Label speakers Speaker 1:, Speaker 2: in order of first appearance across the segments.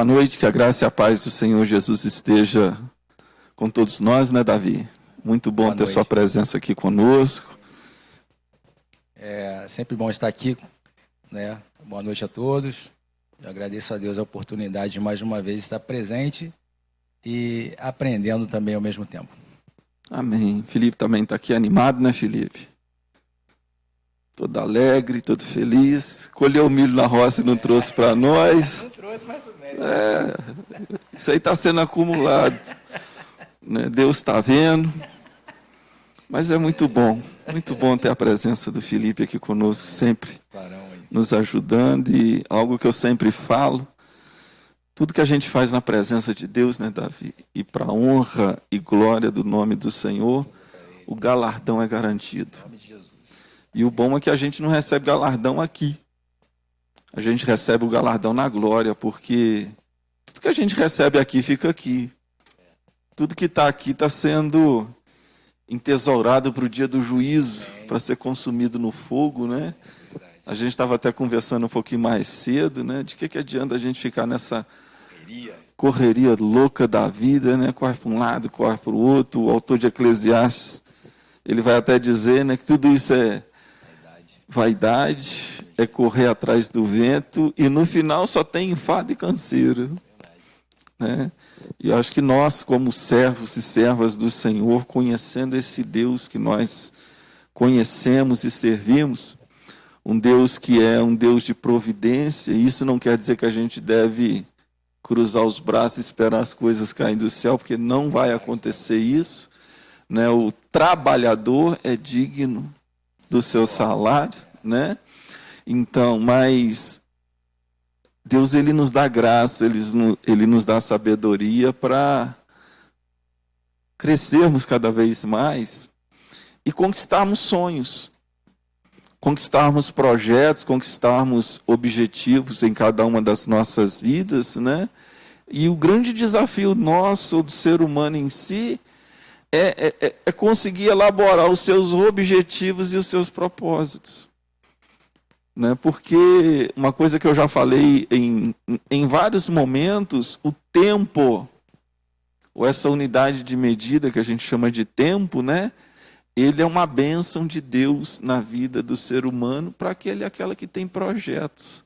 Speaker 1: Boa noite, que a graça e a paz do Senhor Jesus esteja com todos nós, né, Davi? Muito bom ter sua presença aqui conosco.
Speaker 2: É sempre bom estar aqui, né? Boa noite a todos. Eu agradeço a Deus a oportunidade de mais uma vez estar presente e aprendendo também ao mesmo tempo.
Speaker 1: Amém. Felipe também está aqui animado, né, Felipe? Todo alegre, todo feliz. Colheu o milho na roça e não trouxe para nós.
Speaker 2: Não trouxe, mas tudo bem.
Speaker 1: Isso aí está sendo acumulado. Né? Deus está vendo. Mas é muito bom ter a presença do Felipe aqui conosco, sempre nos ajudando. E algo que eu sempre falo, tudo que a gente faz na presença de Deus, né, Davi? E para a honra e glória do nome do Senhor, o galardão é garantido. E o bom é que a gente não recebe galardão aqui. A gente recebe o galardão na glória, porque tudo que a gente recebe aqui fica aqui. Tudo que está aqui está sendo entesourado para o dia do juízo, para ser consumido no fogo, né? A gente estava até conversando um pouquinho mais cedo, né? De que adianta a gente ficar nessa correria louca da vida, né? Corre para um lado, corre para o outro. O autor de Eclesiastes, ele vai até dizer, né, que tudo isso é vaidade, é correr atrás do vento, e no final só tem enfado e canseira. Né? E eu acho que nós, como servos e servas do Senhor, conhecendo esse Deus que nós conhecemos e servimos, um Deus que é um Deus de providência, e isso não quer dizer que a gente deve cruzar os braços e esperar as coisas caírem do céu, porque não vai acontecer isso. Né? O trabalhador é digno do seu salário, né? Então, mas Deus, ele nos dá graça, ele nos dá sabedoria para crescermos cada vez mais e conquistarmos sonhos, conquistarmos projetos, conquistarmos objetivos em cada uma das nossas vidas, né? E o grande desafio nosso, do ser humano em si, é conseguir elaborar os seus objetivos e os seus propósitos. Né? Porque uma coisa que eu já falei em vários momentos, o tempo, ou essa unidade de medida que a gente chama de tempo, né? Ele é uma bênção de Deus na vida do ser humano para aquela que tem projetos.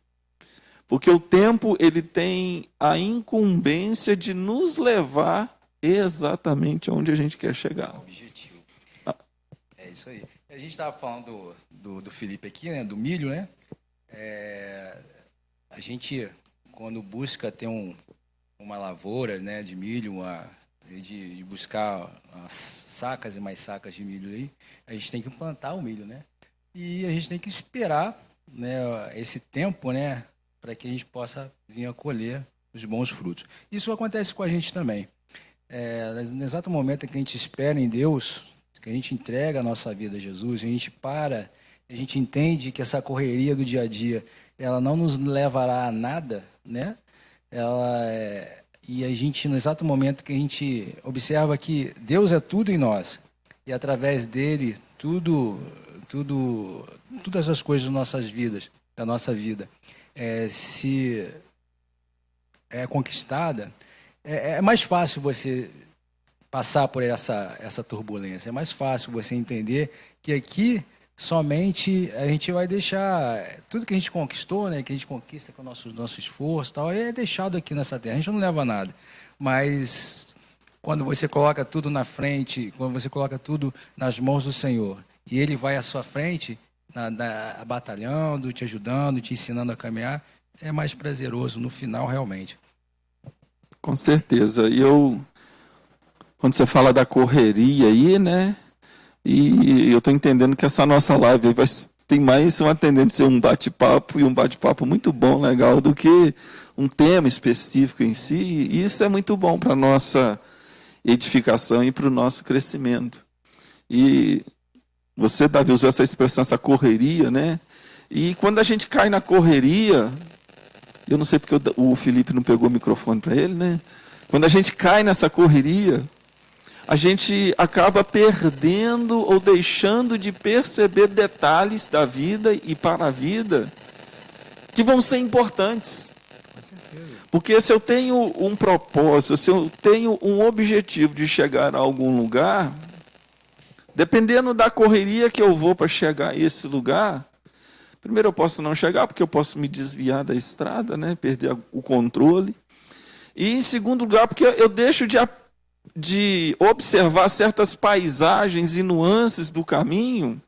Speaker 1: Porque o tempo, ele tem a incumbência de nos levar exatamente onde a gente quer chegar.
Speaker 2: Objetivo. É isso aí. A gente estava falando do Felipe aqui, né? Do milho, né? A gente, quando busca ter uma lavoura, né, de milho, de buscar umas sacas e mais sacas de milho aí, a gente tem que plantar o milho, né? E a gente tem que esperar, né, esse tempo, né, para que a gente possa vir a colher os bons frutos. Isso acontece com a gente também. No exato momento em que a gente espera em Deus, que a gente entrega a nossa vida a Jesus, a gente a gente entende que essa correria do dia a dia, ela não nos levará a nada, né? E a gente, no exato momento que a gente observa que Deus é tudo em nós, e através dele, todas as coisas da nossa vida, se é conquistada, é mais fácil você passar por essa turbulência. É mais fácil você entender que aqui somente a gente vai deixar tudo que a gente conquistou, né, que a gente conquista com o nosso esforço e tal, é deixado aqui nessa terra. A gente não leva nada. Mas quando você coloca tudo na frente, quando você coloca tudo nas mãos do Senhor, e Ele vai à sua frente, batalhando, te ajudando, te ensinando a caminhar, é mais prazeroso no final, realmente.
Speaker 1: Com certeza. E quando você fala da correria aí, né? E eu estou entendendo que essa nossa live tem mais uma tendência de ser um bate-papo, e um bate-papo muito bom, legal, do que um tema específico em si. E isso é muito bom para a nossa edificação e para o nosso crescimento. E você, Davi, usou essa expressão, essa correria, né? E quando a gente cai na correria, eu não sei porque o Felipe não pegou o microfone para ele, né? Quando a gente cai nessa correria, a gente acaba perdendo ou deixando de perceber detalhes da vida e para a vida que vão ser importantes.
Speaker 2: certeza.
Speaker 1: Porque se eu tenho um propósito, se eu tenho um objetivo de chegar a algum lugar, dependendo da correria que eu vou para chegar a esse lugar, primeiro eu posso não chegar, porque eu posso me desviar da estrada, né, perder o controle. E em segundo lugar, porque eu deixo de observar certas paisagens e nuances do caminho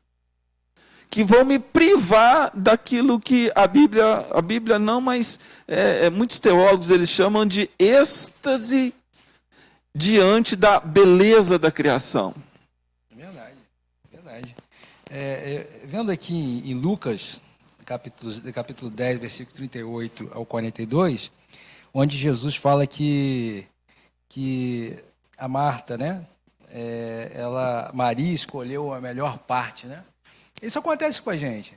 Speaker 1: que vão me privar daquilo que a Bíblia não, mas muitos teólogos eles chamam de êxtase diante da beleza da criação.
Speaker 2: Verdade, verdade. Vendo aqui em Lucas, capítulo 10, versículo 38 ao 42, onde Jesus fala que a Marta, né, Maria escolheu a melhor parte, né? Isso acontece com a gente.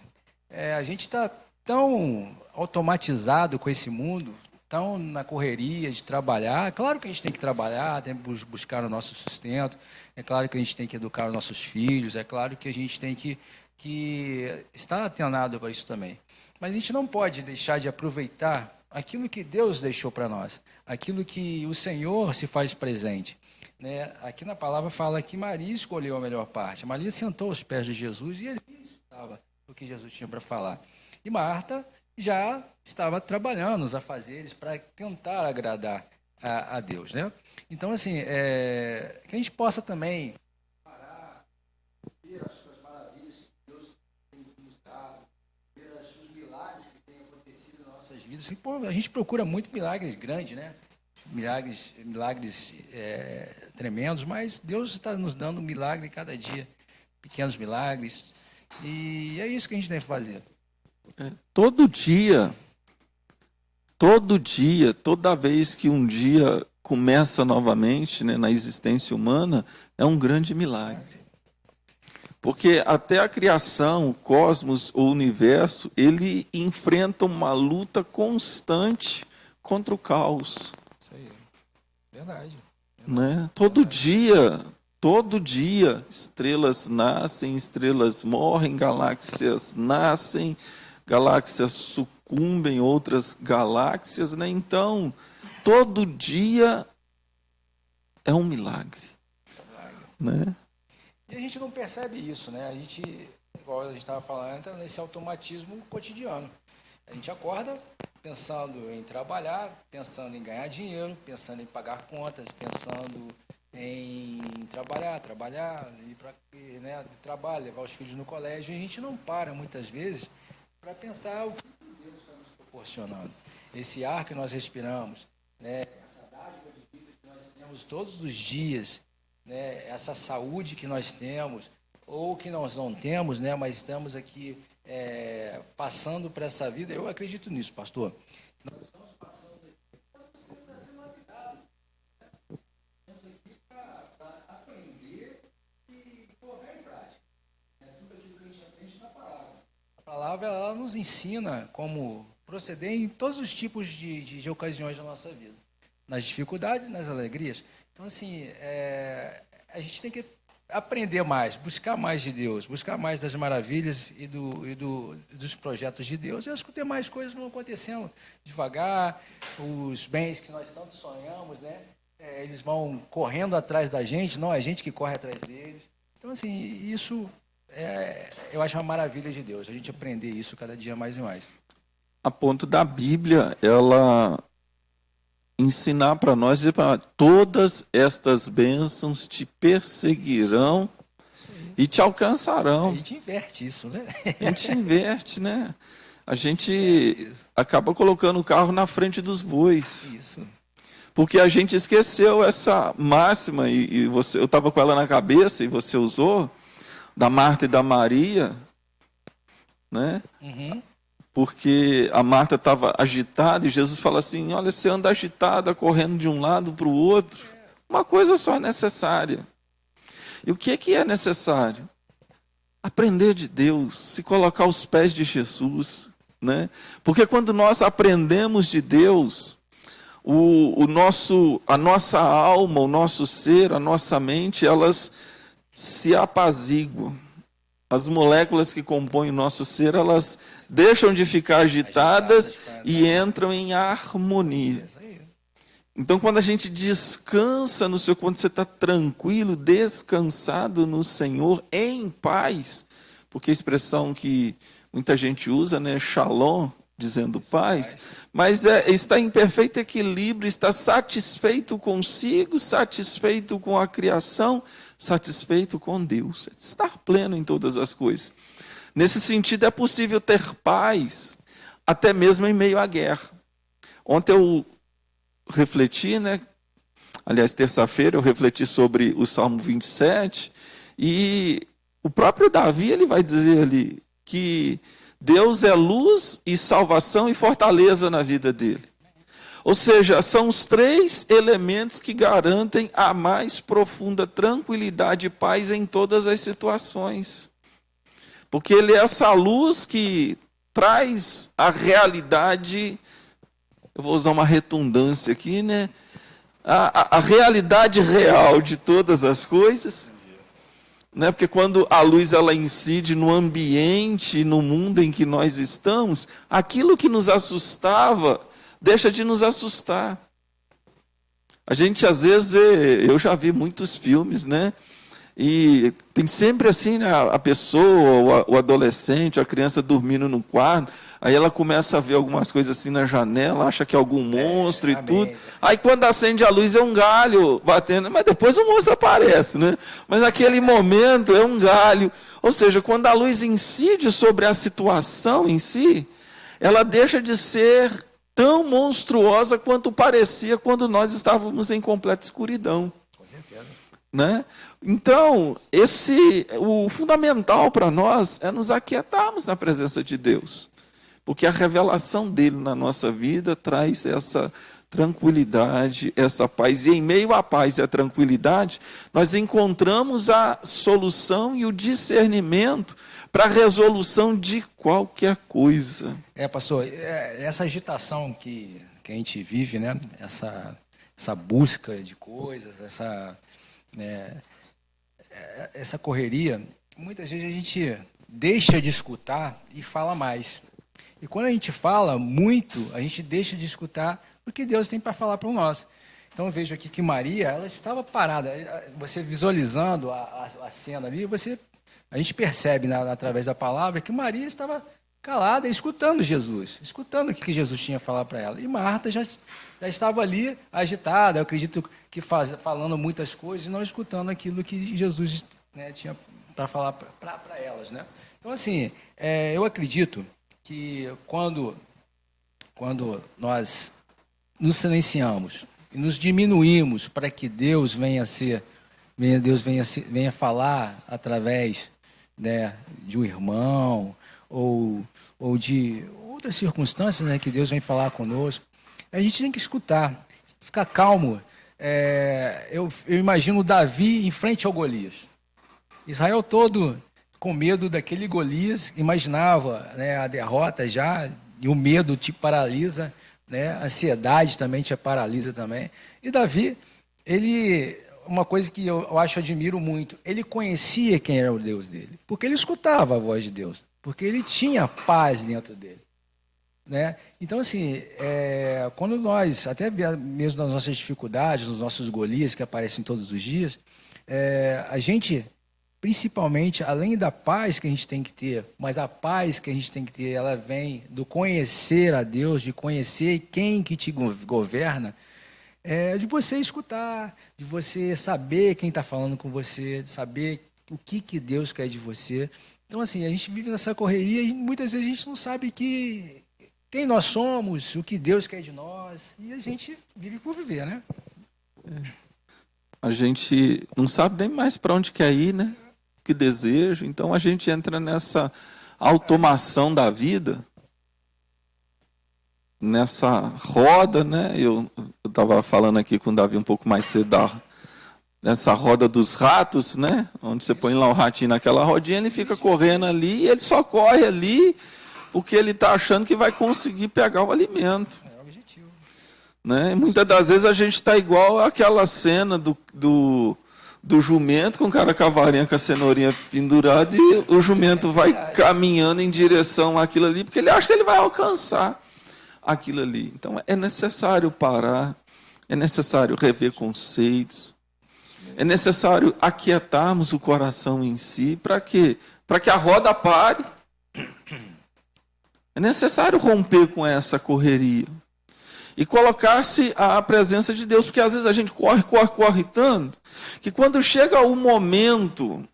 Speaker 2: A gente está tão automatizado com esse mundo, tão na correria de trabalhar. Claro que a gente tem que trabalhar, tem que buscar o nosso sustento. É claro que a gente tem que educar os nossos filhos. É claro que a gente tem que estar atenado para isso também. Mas a gente não pode deixar de aproveitar aquilo que Deus deixou para nós, aquilo que o Senhor se faz presente. Né? Aqui na palavra fala que Maria escolheu a melhor parte. Maria sentou aos pés de Jesus e ele escutava o que Jesus tinha para falar. E Marta já estava trabalhando nos afazeres para tentar agradar a Deus. Né? Então, assim, que a gente possa também parar, ver as suas maravilhas que Deus tem nos dado, ver os milagres que têm acontecido nas nossas vidas. E, pô, a gente procura muito milagres grandes, né? Milagres tremendos, mas Deus está nos dando um milagre cada dia, pequenos milagres, e é isso que a gente deve fazer.
Speaker 1: Todo dia, toda vez que um dia começa novamente, né, na existência humana, é um grande milagre. Porque até a criação, o cosmos, o universo, ele enfrenta uma luta constante contra o caos.
Speaker 2: Verdade.
Speaker 1: Né? Todo dia, estrelas nascem, estrelas morrem, galáxias nascem, galáxias sucumbem, outras galáxias, né? Então, todo dia é um milagre. Né?
Speaker 2: E a gente não percebe isso, né? A gente, igual a gente estava falando, entra nesse automatismo cotidiano. A gente acorda pensando em trabalhar, pensando em ganhar dinheiro, pensando em pagar contas, pensando em trabalhar, ir para trabalho, levar os filhos no colégio. E a gente não para, muitas vezes, para pensar o que Deus está nos proporcionando. Esse ar que nós respiramos, né? Essa dádiva de vida que nós temos todos os dias, né? Essa saúde que nós temos, ou que nós não temos, né? Mas estamos aqui passando por essa vida. Eu acredito nisso, pastor. Nós estamos passando aqui para ser lapidado. Estamos aqui para aprender e colocar em prática. Tudo aquilo que a gente aprende na palavra. A palavra ela nos ensina como proceder em todos os tipos de ocasiões da nossa vida. Nas dificuldades e nas alegrias. Então, assim, a gente tem que aprender mais, buscar mais de Deus, buscar mais das maravilhas e dos projetos de Deus. Eu acho que tem mais coisas vão acontecendo devagar, os bens que nós tanto sonhamos, né? Eles vão correndo atrás da gente, não é a gente que corre atrás deles. Então, assim, isso eu acho uma maravilha de Deus, a gente aprender isso cada dia mais e mais.
Speaker 1: A ponto da Bíblia, ela ensinar para nós, dizer para nós, todas estas bênçãos te perseguirão e te alcançarão.
Speaker 2: A gente inverte isso, né?
Speaker 1: A gente inverte, né? A gente acaba colocando o carro na frente dos bois.
Speaker 2: Isso.
Speaker 1: Porque a gente esqueceu essa máxima, e eu estava com ela na cabeça, e você usou, da Marta e da Maria, né?
Speaker 2: Uhum.
Speaker 1: Porque a Marta estava agitada e Jesus fala assim, olha, você anda agitada, correndo de um lado para o outro. Uma coisa só é necessária. E o que é necessário? Aprender de Deus, se colocar aos pés de Jesus. Né? Porque quando nós aprendemos de Deus, a nossa alma, o nosso ser, a nossa mente, elas se apaziguam. As moléculas que compõem o nosso ser, elas deixam de ficar agitadas e entram em harmonia. Então, quando a gente descansa no Senhor, quando você está tranquilo, descansado no Senhor, em paz, porque a expressão que muita gente usa, né, shalom, dizendo paz, mas está em perfeito equilíbrio, está satisfeito consigo, satisfeito com a criação, satisfeito com Deus, estar pleno em todas as coisas. Nesse sentido, é possível ter paz, até mesmo em meio à guerra. Ontem eu refleti, né? Aliás, terça-feira eu refleti sobre o Salmo 27, e o próprio Davi, ele vai dizer ali que Deus é luz e salvação e fortaleza na vida dele. Ou seja, são os três elementos que garantem a mais profunda tranquilidade e paz em todas as situações. Porque ele é essa luz que traz a realidade, eu vou usar uma redundância aqui, né? A realidade real de todas as coisas. Né? Porque quando a luz ela incide no ambiente, no mundo em que nós estamos, aquilo que nos assustava deixa de nos assustar. A gente às vezes vê, eu já vi muitos filmes, né? E tem sempre assim, né, a pessoa, o adolescente, a criança dormindo no quarto, aí ela começa a ver algumas coisas assim na janela, acha que é algum monstro e tudo. Aí quando acende a luz é um galho batendo, mas depois o monstro aparece, né? Mas naquele momento é um galho. Ou seja, quando a luz incide sobre a situação em si, ela deixa de ser tão monstruosa quanto parecia quando nós estávamos em completa escuridão.
Speaker 2: Com certeza.
Speaker 1: Né? Então, o fundamental para nós é nos aquietarmos na presença de Deus. Porque a revelação dele na nossa vida traz essa tranquilidade, essa paz. E em meio à paz e à tranquilidade, nós encontramos a solução e o discernimento para a resolução de qualquer coisa.
Speaker 2: Pastor, essa agitação que a gente vive, né? Essa busca de coisas, essa correria, muitas vezes a gente deixa de escutar e fala mais. E quando a gente fala muito, a gente deixa de escutar o que Deus tem para falar para nós. Então eu vejo aqui que Maria, ela estava parada. Você visualizando a cena ali, a gente percebe através da palavra que Maria estava calada, escutando Jesus, escutando o que Jesus tinha a falar para ela. E Marta já estava ali agitada, eu acredito que falando muitas coisas e não escutando aquilo que Jesus, né, tinha para falar para elas. Né? Então, assim, eu acredito que quando nós nos silenciamos e nos diminuímos para que Deus venha falar através, né, de um irmão ou de outras circunstâncias, né, que Deus vem falar conosco, a gente tem que escutar, ficar calmo. Eu imagino Davi em frente ao Golias. Israel todo com medo daquele Golias, imaginava, né, a derrota já, e o medo te paralisa, né, a ansiedade também te paralisa também. E Davi, uma coisa que eu admiro muito, ele conhecia quem era o Deus dele, porque ele escutava a voz de Deus, porque ele tinha paz dentro dele. Né? Então, assim, quando nós, até mesmo nas nossas dificuldades, nos nossos Golias que aparecem todos os dias, a gente, principalmente, além da paz que a gente tem que ter, mas a paz que a gente tem que ter, ela vem do conhecer a Deus, de conhecer quem que te governa, de você escutar, de você saber quem está falando com você, de saber o que Deus quer de você. Então, assim, a gente vive nessa correria e muitas vezes a gente não sabe quem nós somos, o que Deus quer de nós, e a gente vive por viver, né?
Speaker 1: A gente não sabe nem mais para onde quer ir, né? O que deseja. Então a gente entra nessa automação da vida, nessa roda, né? Eu estava falando aqui com o Davi um pouco mais cedo nessa roda dos ratos, né? Onde você põe lá o ratinho naquela rodinha, ele fica correndo ali, e ele só corre ali porque ele está achando que vai conseguir pegar o alimento.
Speaker 2: É o objetivo.
Speaker 1: Né? E muitas das vezes a gente está igual àquela cena do do jumento, com o cara com a varinha, com a cenourinha pendurada, e o jumento vai caminhando em direção àquilo ali, porque ele acha que ele vai alcançar aquilo ali. Então, é necessário parar, é necessário rever conceitos, é necessário aquietarmos o coração em si. Para quê? Para que a roda pare. É necessário romper com essa correria e colocar-se à presença de Deus, porque às vezes a gente corre tanto, que quando chega o momento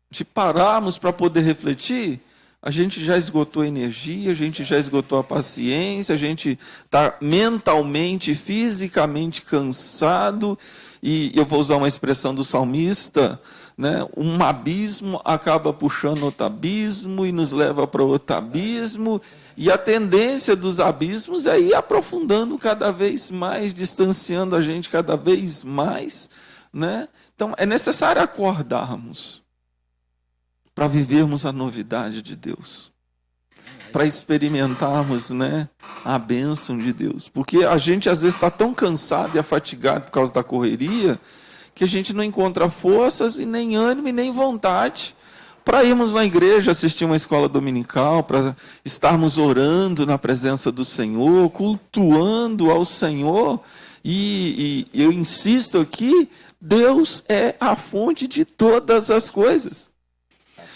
Speaker 1: de pararmos para poder refletir, a gente já esgotou a energia, a gente já esgotou a paciência, a gente está mentalmente, fisicamente cansado, e eu vou usar uma expressão do salmista, né? Um abismo acaba puxando outro abismo e nos leva para outro abismo, e a tendência dos abismos é ir aprofundando cada vez mais, distanciando a gente cada vez mais, né? Então é necessário acordarmos para vivermos a novidade de Deus, para experimentarmos, né, a bênção de Deus. Porque a gente às vezes está tão cansado e afatigado por causa da correria, que a gente não encontra forças e nem ânimo e nem vontade para irmos na igreja assistir uma escola dominical, para estarmos orando na presença do Senhor, cultuando ao Senhor. E eu insisto aqui, Deus é a fonte de todas as coisas.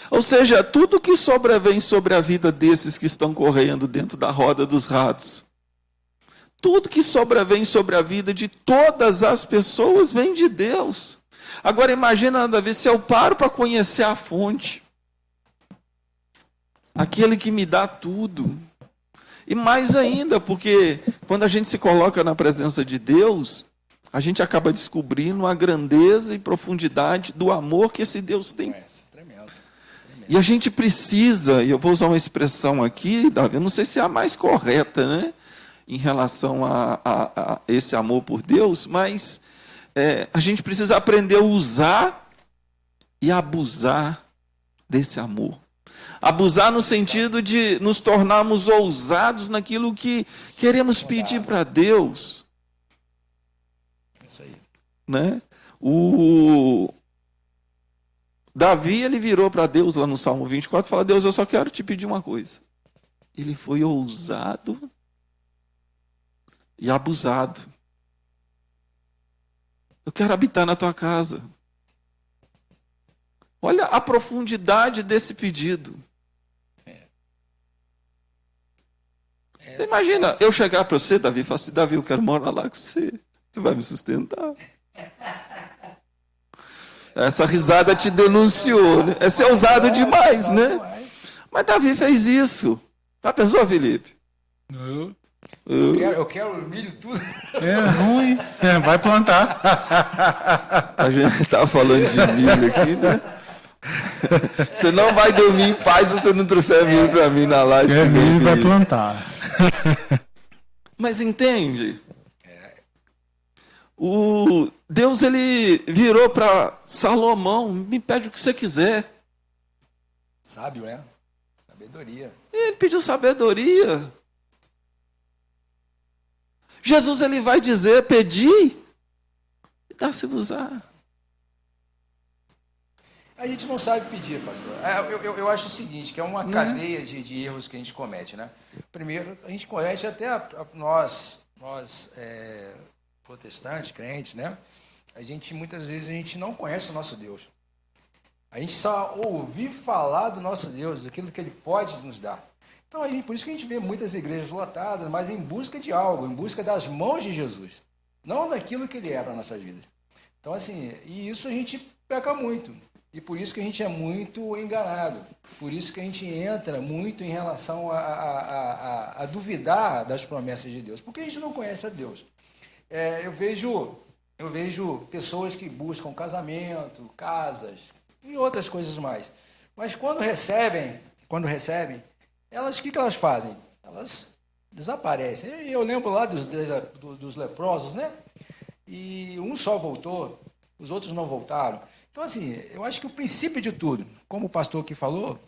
Speaker 1: Ou seja, tudo que sobrevém sobre a vida desses que estão correndo dentro da roda dos ratos, tudo que sobrevém sobre a vida de todas as pessoas vem de Deus. Agora imagina, Davi, se eu paro para conhecer a fonte, aquele que me dá tudo. E mais ainda, porque quando a gente se coloca na presença de Deus, a gente acaba descobrindo a grandeza e profundidade do amor que esse Deus tem. E a gente precisa, e eu vou usar uma expressão aqui, Davi, eu não sei se é a mais correta, né, em relação a esse amor por Deus, mas a gente precisa aprender a usar e abusar desse amor. Abusar no sentido de nos tornarmos ousados naquilo que queremos pedir para Deus. Isso aí. Né? Davi, ele virou para Deus lá no Salmo 24 e falou: Deus, eu só quero te pedir uma coisa. Ele foi ousado e abusado. Eu quero habitar na tua casa. Olha a profundidade desse pedido. Você imagina eu chegar para você, Davi, e falar assim: Davi, eu quero morar lá com você. Você vai me sustentar. Essa risada te denunciou, né? É ser ousado demais, né? Mas Davi fez isso. Já pensou, Felipe?
Speaker 2: Eu quero milho tudo.
Speaker 3: É ruim. Vai plantar.
Speaker 1: A gente estava falando de milho aqui, né? Você não vai dormir em paz se você não trouxer milho para mim na live.
Speaker 3: Milho vai plantar.
Speaker 1: Mas entende? O Deus, ele virou para Salomão: me pede o que você quiser.
Speaker 2: Sábio, né? Sabedoria.
Speaker 1: Ele pediu sabedoria. Jesus, ele vai dizer: pedi e dá-se-vos-á.
Speaker 2: A gente não sabe pedir, pastor. Eu acho o seguinte, que é uma cadeia de erros que a gente comete, né? Primeiro, a gente comete até nós protestantes, crentes, né? Muitas vezes a gente não conhece o nosso Deus. A gente só ouve falar do nosso Deus, daquilo que Ele pode nos dar. Então, por isso que a gente vê muitas igrejas lotadas, mas em busca de algo, em busca das mãos de Jesus, não daquilo que Ele é para a nossa vida. Então, assim, e isso a gente peca muito. E por isso que a gente é muito enganado. Por isso que a gente entra muito em relação a duvidar das promessas de Deus. Porque a gente não conhece a Deus. Eu vejo pessoas que buscam casamento, casas e outras coisas mais. Mas quando recebem, elas, o que elas fazem? Elas desaparecem. Eu lembro lá dos leprosos, né? E um só voltou, os outros não voltaram. Então, assim, eu acho que o princípio de tudo, como o pastor aqui falou,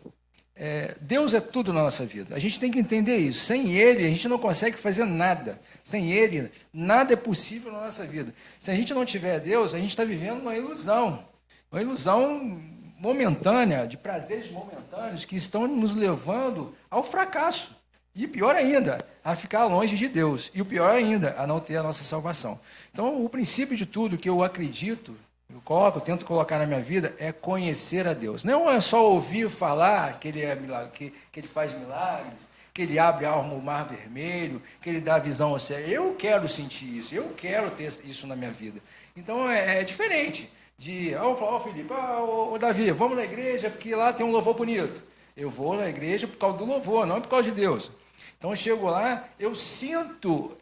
Speaker 2: Deus é tudo na nossa vida. A gente tem que entender isso. Sem Ele, a gente não consegue fazer nada. Sem Ele, nada é possível na nossa vida. Se a gente não tiver Deus, a gente está vivendo uma ilusão. uma ilusão momentânea, de prazeres momentâneos que estão nos levando ao fracasso. E pior ainda, a ficar longe de Deus. E o pior ainda, a não ter a nossa salvação. Então, o princípio de tudo que eu acredito, eu tento colocar na minha vida, é conhecer a Deus. Não é só ouvir falar que Ele é milagre, que Ele faz milagres, que Ele abre o mar vermelho, que Ele dá visão ao céu. Eu quero sentir isso, eu quero ter isso na minha vida. Então, é diferente de, Felipe, Davi, vamos na igreja porque lá tem um louvor bonito. Eu vou na igreja por causa do louvor, não por causa de Deus. Então eu chego lá, eu sinto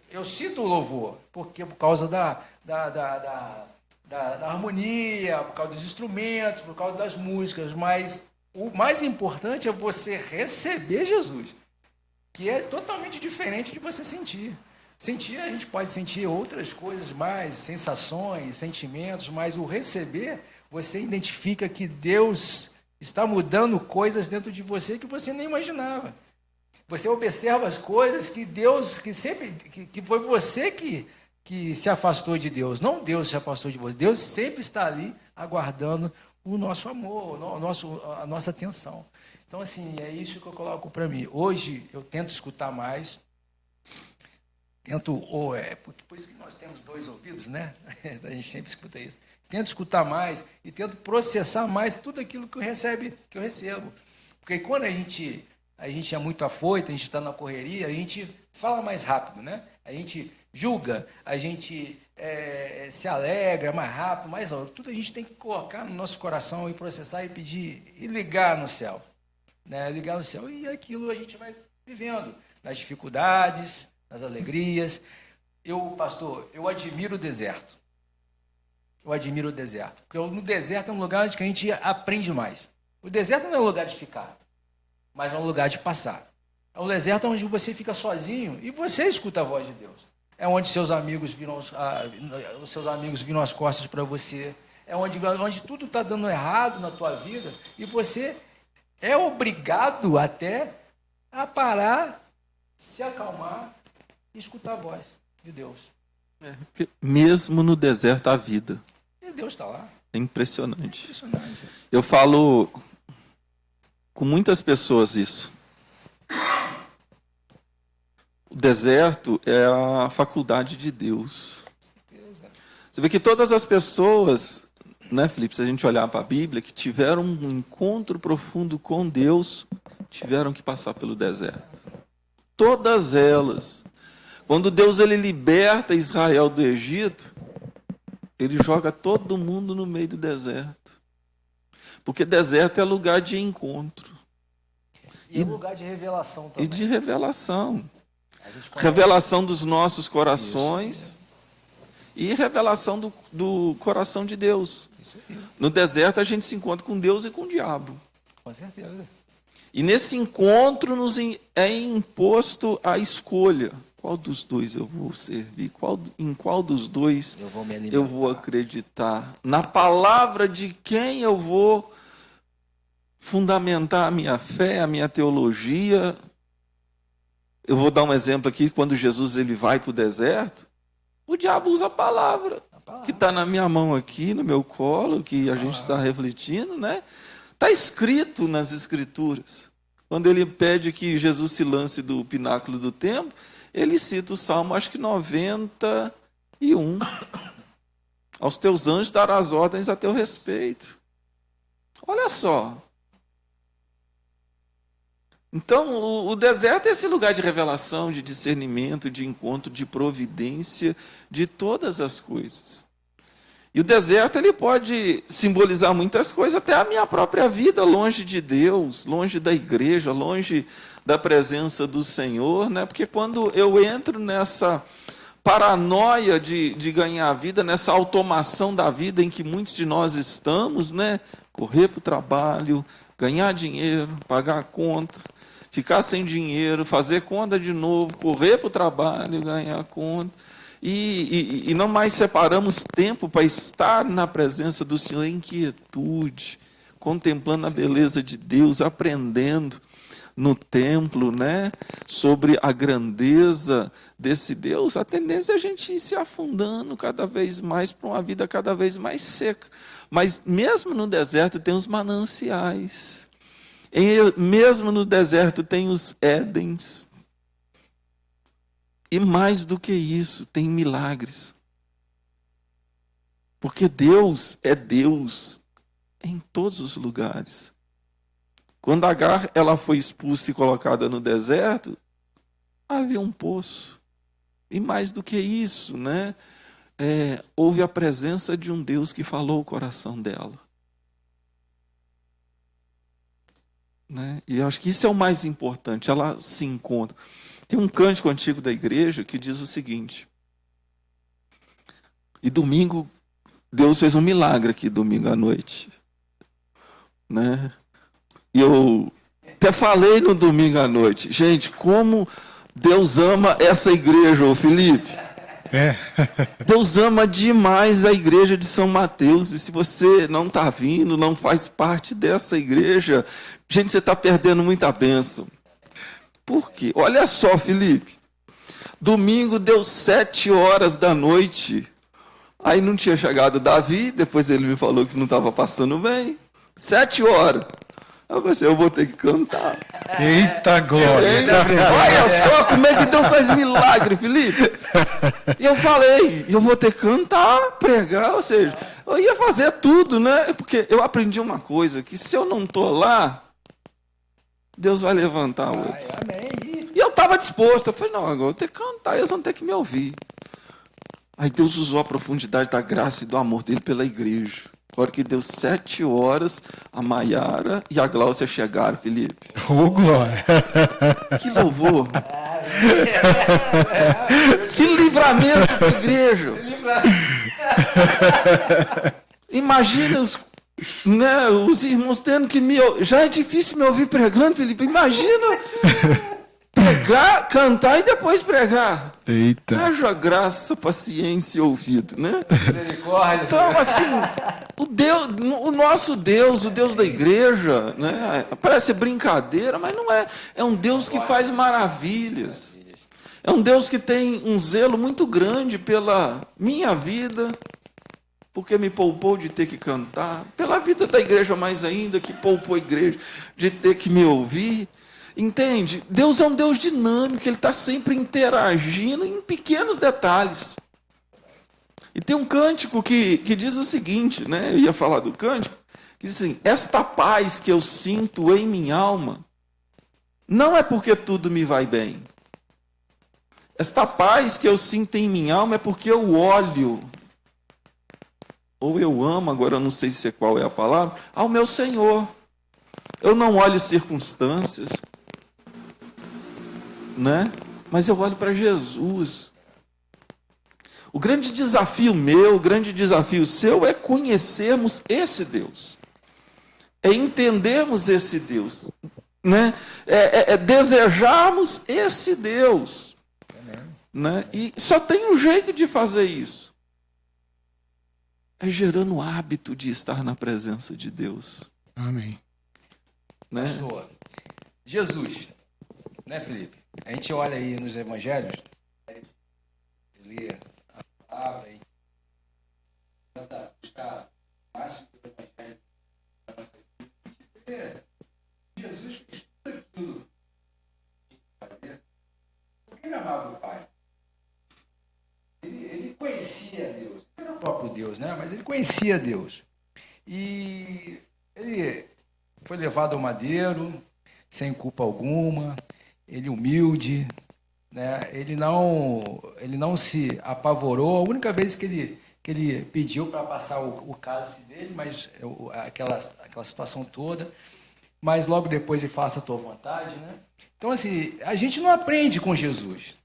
Speaker 2: o louvor, porque por causa da harmonia, por causa dos instrumentos, por causa das músicas, mas o mais importante é você receber Jesus, que é totalmente diferente de você sentir. Sentir, a gente pode sentir outras coisas mais, sensações, sentimentos, mas o receber, você identifica que Deus está mudando coisas dentro de você que você nem imaginava. Você observa as coisas que Deus, que foi você que se afastou de Deus, não Deus se afastou de você. Deus sempre está ali aguardando o nosso amor, a nossa atenção. Então, assim, é isso que eu coloco para mim. Hoje eu tento escutar mais, por isso que nós temos 2 ouvidos, né? A gente sempre escuta isso. Tento escutar mais e tento processar mais tudo aquilo que eu recebo. Porque quando a gente é muito afoito, a gente está na correria, a gente fala mais rápido, né? A gente julga, a gente se alegra mais rápido, mais alto. Tudo a gente tem que colocar no nosso coração e processar e pedir e ligar no céu. Né? Ligar no céu. E aquilo a gente vai vivendo, nas dificuldades, nas alegrias. Pastor, eu admiro o deserto. Eu admiro o deserto. Porque no deserto é um lugar onde a gente aprende mais. O deserto não é um lugar de ficar, mas é um lugar de passar. É um deserto onde você fica sozinho e você escuta a voz de Deus. É onde seus amigos viram as costas para você. É onde tudo está dando errado na tua vida e você é obrigado até a parar, se acalmar e escutar a voz de Deus.
Speaker 1: Mesmo no deserto há vida.
Speaker 2: E Deus está lá.
Speaker 1: É impressionante.
Speaker 2: Impressionante.
Speaker 1: Eu falo com muitas pessoas isso. O deserto é a faculdade de Deus. Você vê que todas as pessoas, né, Felipe, se a gente olhar para a Bíblia, que tiveram um encontro profundo com Deus, tiveram que passar pelo deserto. Todas elas. Quando Deus ele liberta Israel do Egito, ele joga todo mundo no meio do deserto. Porque deserto é lugar de encontro.
Speaker 2: E é lugar de revelação também.
Speaker 1: E de revelação. Revelação dos nossos corações e revelação do coração de Deus. No deserto a gente se encontra com Deus e com o diabo.
Speaker 2: Com certeza.
Speaker 1: E nesse encontro nos é imposto a escolha. Qual dos dois eu vou servir? Em qual dos dois eu vou acreditar? Na palavra de quem eu vou fundamentar a minha fé, a minha teologia? Eu vou dar um exemplo aqui, quando Jesus ele vai para o deserto, o diabo usa a palavra que está na minha mão aqui, no meu colo, que a gente está refletindo, né? Está escrito nas Escrituras. Quando ele pede que Jesus se lance do pináculo do templo, ele cita o Salmo, acho que 91. Aos teus anjos darás ordens a teu respeito. Olha só. Então, o deserto é esse lugar de revelação, de discernimento, de encontro, de providência, de todas as coisas. E o deserto ele pode simbolizar muitas coisas, até a minha própria vida, longe de Deus, longe da igreja, longe da presença do Senhor, né? Porque quando eu entro nessa paranoia de ganhar a vida, nessa automação da vida em que muitos de nós estamos, né? Correr para o trabalho, ganhar dinheiro, pagar a conta, ficar sem dinheiro, fazer conta de novo, correr para o trabalho, ganhar conta. E não mais separamos tempo para estar na presença do Senhor em quietude, contemplando a beleza de Deus, aprendendo. no templo, né, sobre a grandeza desse Deus, a tendência é a gente ir se afundando cada vez mais para uma vida cada vez mais seca. Mas mesmo no deserto tem os mananciais, mesmo no deserto tem os édens, e mais do que isso, tem milagres. Porque Deus é Deus em todos os lugares. Quando Agar ela foi expulsa e colocada no deserto, havia um poço. E mais do que isso, né? Houve a presença de um Deus que falou o coração dela. Né? E eu acho que isso é o mais importante, ela se encontra. Tem um cântico antigo da igreja que diz o seguinte: e domingo, Deus fez um milagre aqui domingo à noite. Né? E eu até falei no domingo à noite, gente, como Deus ama essa igreja, ô Felipe. Deus ama demais a igreja de São Mateus, e se você não está vindo, não faz parte dessa igreja, gente, você está perdendo muita bênção. Por quê? Olha só, Felipe, domingo deu 7h da noite, aí não tinha chegado Davi, depois ele me falou que não estava passando bem, 7h. Eu pensei, eu vou ter que cantar.
Speaker 3: Eita glória!
Speaker 1: Olha só como é que Deus faz milagre, Felipe. E eu falei, eu vou ter que cantar, pregar, ou seja, eu ia fazer tudo, né? Porque eu aprendi uma coisa, que se eu não estou lá, Deus vai levantar outros. E eu estava disposto, eu falei, não, agora eu vou ter que cantar, eles vão ter que me ouvir. Aí Deus usou a profundidade da graça e do amor dele pela igreja. A hora que deu 7h, a Maiara e a Gláucia chegaram, Felipe.
Speaker 3: Ô, glória!
Speaker 1: Que louvor! Que livramento para a igreja! Imagina os irmãos tendo que me ouvir. Já é difícil me ouvir pregando, Felipe. Imagina pregar, cantar e depois pregar.
Speaker 3: Eita!
Speaker 1: Haja graça, paciência e ouvido, né?
Speaker 2: Misericórdia.
Speaker 1: Então, assim, o nosso Deus, o Deus da igreja, né? Parece brincadeira, mas não é. É um Deus que faz maravilhas. É um Deus que tem um zelo muito grande pela minha vida, porque me poupou de ter que cantar, pela vida da igreja mais ainda, que poupou a igreja de ter que me ouvir. Entende? Deus é um Deus dinâmico, Ele está sempre interagindo em pequenos detalhes. E tem um cântico que diz o seguinte, né? Eu ia falar do cântico, que diz assim: esta paz que eu sinto em minha alma, não é porque tudo me vai bem. Esta paz que eu sinto em minha alma é porque eu olho, ou eu amo, agora eu não sei se qual é a palavra, ao meu Senhor. Eu não olho circunstâncias, né? Mas eu olho para Jesus. O grande desafio meu, o grande desafio seu é conhecermos esse Deus. É entendermos esse Deus, né? É desejarmos esse Deus. Né? E só tem um jeito de fazer isso. É gerando o hábito de estar na presença de Deus.
Speaker 3: Amém.
Speaker 1: Né?
Speaker 2: Pastor, Jesus, né, Felipe? A gente olha aí nos evangelhos, lê a palavra e tenta buscar o máximo do evangelho da nossa vida. Jesus fez tudo aquilo que fazer porque ele amava o Pai. Ele conhecia Deus. Ele era o próprio Deus, né? Mas ele conhecia Deus. E ele foi levado ao madeiro, sem culpa alguma, ele humilde, né? Ele não se apavorou. A única vez que ele pediu para passar o cálice dele, mas aquela situação toda, mas logo depois ele faça a tua vontade, né? Então, assim, a gente não aprende com Jesus.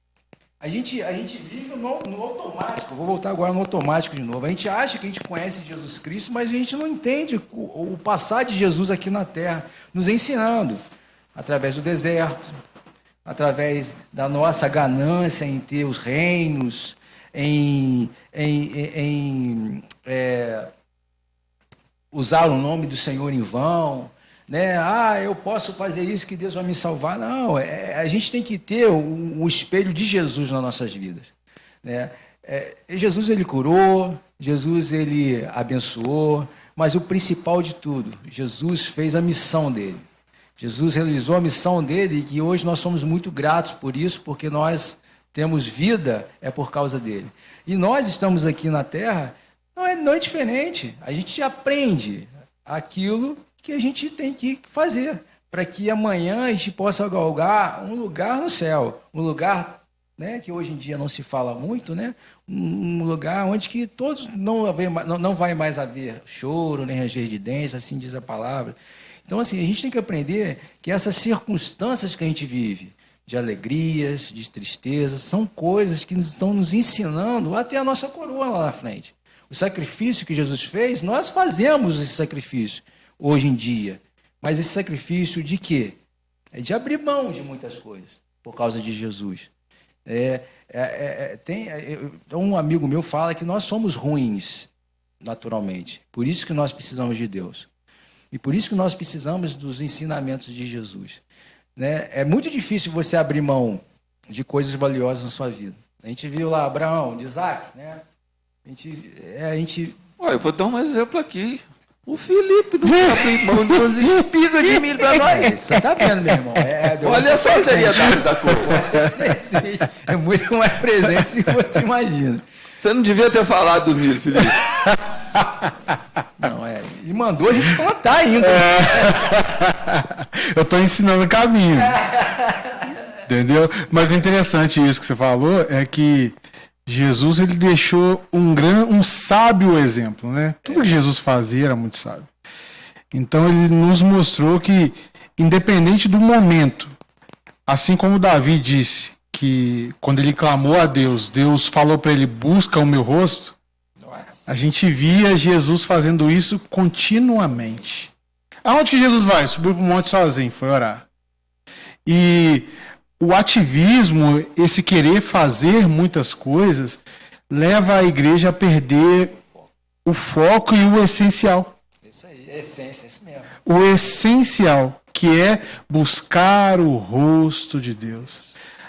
Speaker 2: A gente vive no automático. Vou voltar agora no automático de novo. A gente acha que a gente conhece Jesus Cristo, mas a gente não entende o passar de Jesus aqui na Terra, nos ensinando, através do deserto, através da nossa ganância em ter os reinos, em usar o nome do Senhor em vão, né? Ah, eu posso fazer isso que Deus vai me salvar. Não, a gente tem que ter o espelho de Jesus nas nossas vidas, né? Jesus, ele curou, Jesus, ele abençoou, mas o principal de tudo, Jesus fez a missão dele. Jesus realizou a missão dele e hoje nós somos muito gratos por isso, porque nós temos vida por causa dele. E nós estamos aqui na Terra, não é diferente. A gente aprende aquilo que a gente tem que fazer, para que amanhã a gente possa galgar um lugar no céu, um lugar, né, que hoje em dia não se fala muito, né, um lugar onde que todos não vai mais haver choro, nem ranger de dentes, assim diz a palavra. Então, assim, a gente tem que aprender que essas circunstâncias que a gente vive, de alegrias, de tristezas, são coisas que estão nos ensinando até a nossa coroa lá na frente. O sacrifício que Jesus fez, nós fazemos esse sacrifício hoje em dia. Mas esse sacrifício de quê? É de abrir mão de muitas coisas por causa de Jesus. Um amigo meu fala que nós somos ruins, naturalmente. Por isso que nós precisamos de Deus. E por isso que nós precisamos dos ensinamentos de Jesus. Né? É muito difícil você abrir mão de coisas valiosas na sua vida. A gente viu lá Abraão, de Isaac, né?
Speaker 1: Olha, eu vou dar um exemplo aqui. O Felipe não abriu mão de umas espigas de milho para nós.
Speaker 2: Você tá vendo, meu irmão?
Speaker 1: Olha só a seriedade da coisa.
Speaker 2: É muito mais presente do que você imagina.
Speaker 1: Você não devia ter falado do milho, Felipe.
Speaker 2: Não, ele mandou a gente plantar ainda.
Speaker 3: Eu estou ensinando o caminho. Entendeu? Mas é interessante isso que você falou, é que Jesus, ele deixou um sábio exemplo, né? Tudo que Jesus fazia era muito sábio. Então ele nos mostrou que, independente do momento, assim como Davi disse que quando ele clamou a Deus, Deus falou para ele: busca o meu rosto. A gente via Jesus fazendo isso continuamente. Aonde que Jesus vai? Subiu para o monte sozinho, foi orar. E o ativismo, esse querer fazer muitas coisas, leva a igreja a perder o foco e o essencial.
Speaker 2: Isso aí, é essência, isso mesmo.
Speaker 3: O essencial, que é buscar o rosto de Deus.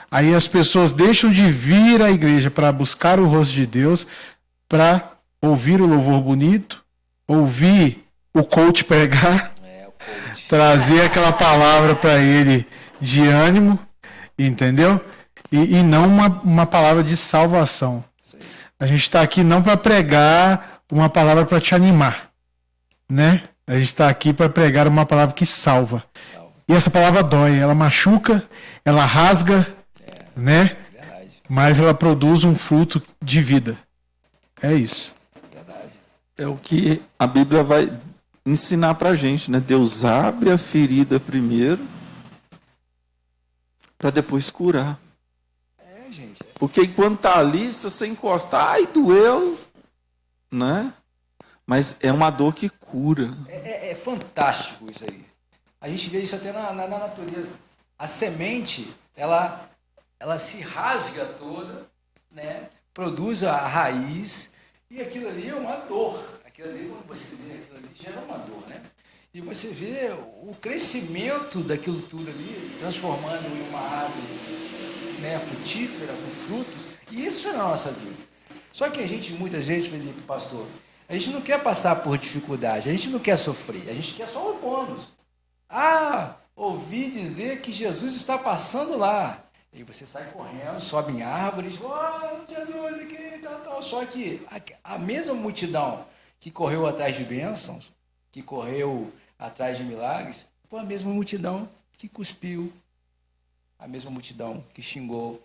Speaker 3: Aí as pessoas deixam de vir à igreja para buscar o rosto de Deus, para ouvir o louvor bonito, ouvir o coach pregar, trazer aquela palavra para ele de ânimo, entendeu? E não uma palavra de salvação. A gente está aqui não para pregar uma palavra para te animar, né? A gente está aqui para pregar uma palavra que salva. E essa palavra dói, ela machuca, ela rasga, né? Mas ela produz um fruto de vida. É isso.
Speaker 1: É o que a Bíblia vai ensinar pra gente, né? Deus abre a ferida primeiro para depois curar.
Speaker 2: Gente.
Speaker 1: Porque enquanto tá ali, se você encostar, ai, doeu, né? Mas é uma dor que cura.
Speaker 2: É fantástico isso aí. A gente vê isso até na natureza. A semente, ela se rasga toda, né? Produz a raiz. E aquilo ali é uma dor. Aquilo ali, quando você vê aquilo ali, gera uma dor, né? E você vê o crescimento daquilo tudo ali, transformando em uma árvore, né, frutífera, com frutos. E isso é na nossa vida. Só que a gente, muitas vezes, Felipe, pastor, a gente não quer passar por dificuldade, a gente não quer sofrer, a gente quer só o bônus. Ah, ouvi dizer que Jesus está passando lá. E você sai correndo, sobe em árvores, Jesus aqui, tal. Só que a mesma multidão que correu atrás de bênçãos, que correu atrás de milagres, foi a mesma multidão que cuspiu, a mesma multidão que xingou.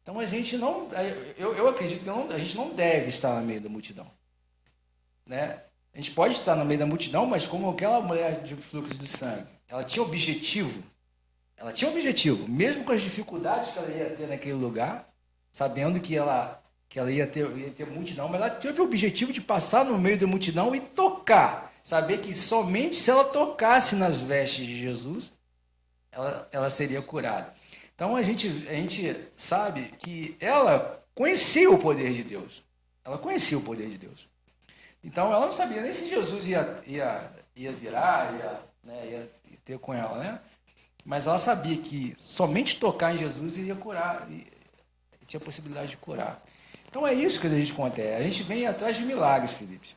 Speaker 2: Então a gente não, eu acredito que a gente não deve estar no meio da multidão, né? A gente pode estar no meio da multidão, mas como aquela mulher de fluxo de sangue, ela tinha objetivo. Ela tinha um objetivo, mesmo com as dificuldades que ela ia ter naquele lugar, sabendo que ela ia ter multidão, mas ela teve o objetivo de passar no meio da multidão e tocar. Saber que somente se ela tocasse nas vestes de Jesus, ela seria curada. Então a gente sabe que ela conhecia o poder de Deus. Ela conhecia o poder de Deus. Então ela não sabia nem se Jesus ia virar, né? Ia ter com ela, né? Mas ela sabia que somente tocar em Jesus iria curar, e tinha possibilidade de curar. Então é isso que a gente acontece. A gente vem atrás de milagres, Felipe.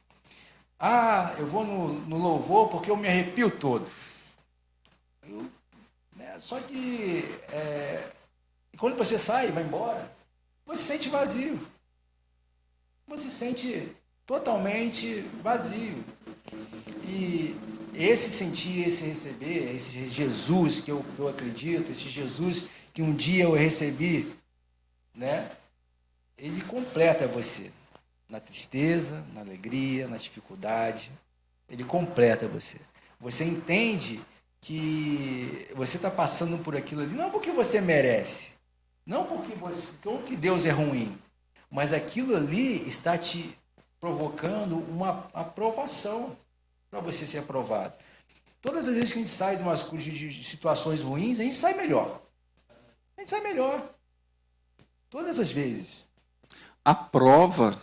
Speaker 2: Ah, eu vou no louvor porque eu me arrepio todo. Só que quando você sai e vai embora, você se sente vazio. Você se sente totalmente vazio. E esse sentir, esse receber, esse Jesus que eu acredito, esse Jesus que um dia eu recebi, né? Ele completa você. Na tristeza, na alegria, na dificuldade. Ele completa você. Você entende que você está passando por aquilo ali, não porque você merece, não porque Deus é ruim, mas aquilo ali está te provocando uma aprovação para você ser aprovado. Todas as vezes que a gente sai de situações ruins, a gente sai melhor. A gente sai melhor. Todas as vezes.
Speaker 1: A prova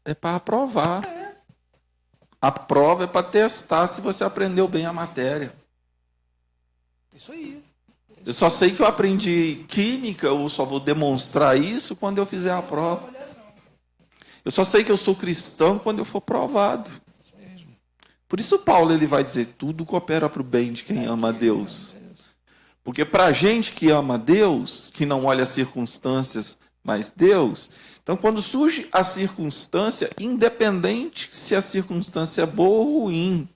Speaker 1: é para aprovar. A prova é para testar se você aprendeu bem a matéria.
Speaker 2: Isso aí.
Speaker 1: Eu só sei que eu aprendi química, ou só vou demonstrar isso quando eu fizer a prova. Eu só sei que eu sou cristão quando eu for provado. Por isso Paulo ele vai dizer, tudo coopera para o bem de quem ama a Deus. Porque para a gente que ama a Deus, que não olha as circunstâncias, mas Deus, então quando surge a circunstância, independente se a circunstância é boa ou ruim,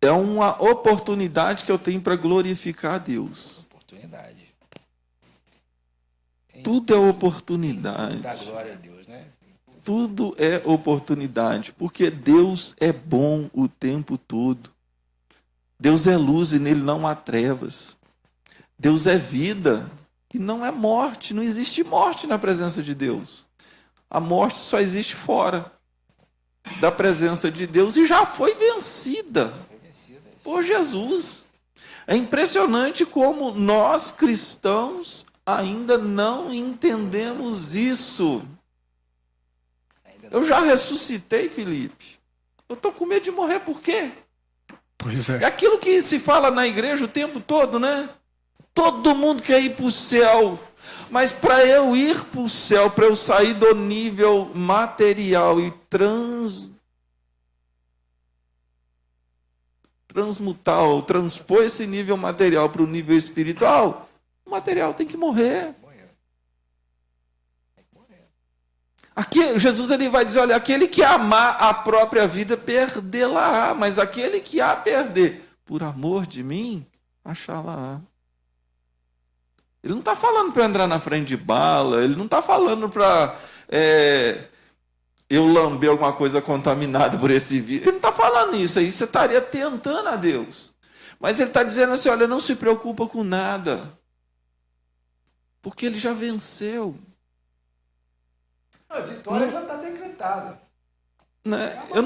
Speaker 1: é uma oportunidade que eu tenho para glorificar a Deus.
Speaker 2: Oportunidade.
Speaker 1: Tudo é oportunidade.
Speaker 2: Dá glória a Deus, né?
Speaker 1: Tudo é oportunidade, porque Deus é bom o tempo todo. Deus é luz e nele não há trevas. Deus é vida e não é morte. Não existe morte na presença de Deus. A morte só existe fora da presença de Deus e já foi vencida por Jesus. É impressionante como nós cristãos ainda não entendemos isso. Eu já ressuscitei, Felipe. Eu estou com medo de morrer, por quê?
Speaker 3: Pois
Speaker 1: É
Speaker 3: é.
Speaker 1: aquilo que se fala na igreja o tempo todo, né? Todo mundo quer ir para o céu. Mas para eu ir para o céu, para eu sair do nível material e transmutar ou transpor esse nível material para o nível espiritual, o material tem que morrer. Aqui, Jesus ele vai dizer, olha, aquele que amar a própria vida, perdê-la-á, mas aquele que a perder, por amor de mim, achá-la-á. Ele não está falando para entrar na frente de bala, ele não está falando para eu lamber alguma coisa contaminada por esse vírus. Ele não está falando isso, aí você estaria tentando a Deus. Mas ele está dizendo assim, olha, não se preocupa com nada, porque ele já venceu.
Speaker 2: A vitória já está decretada.
Speaker 1: Né? Eu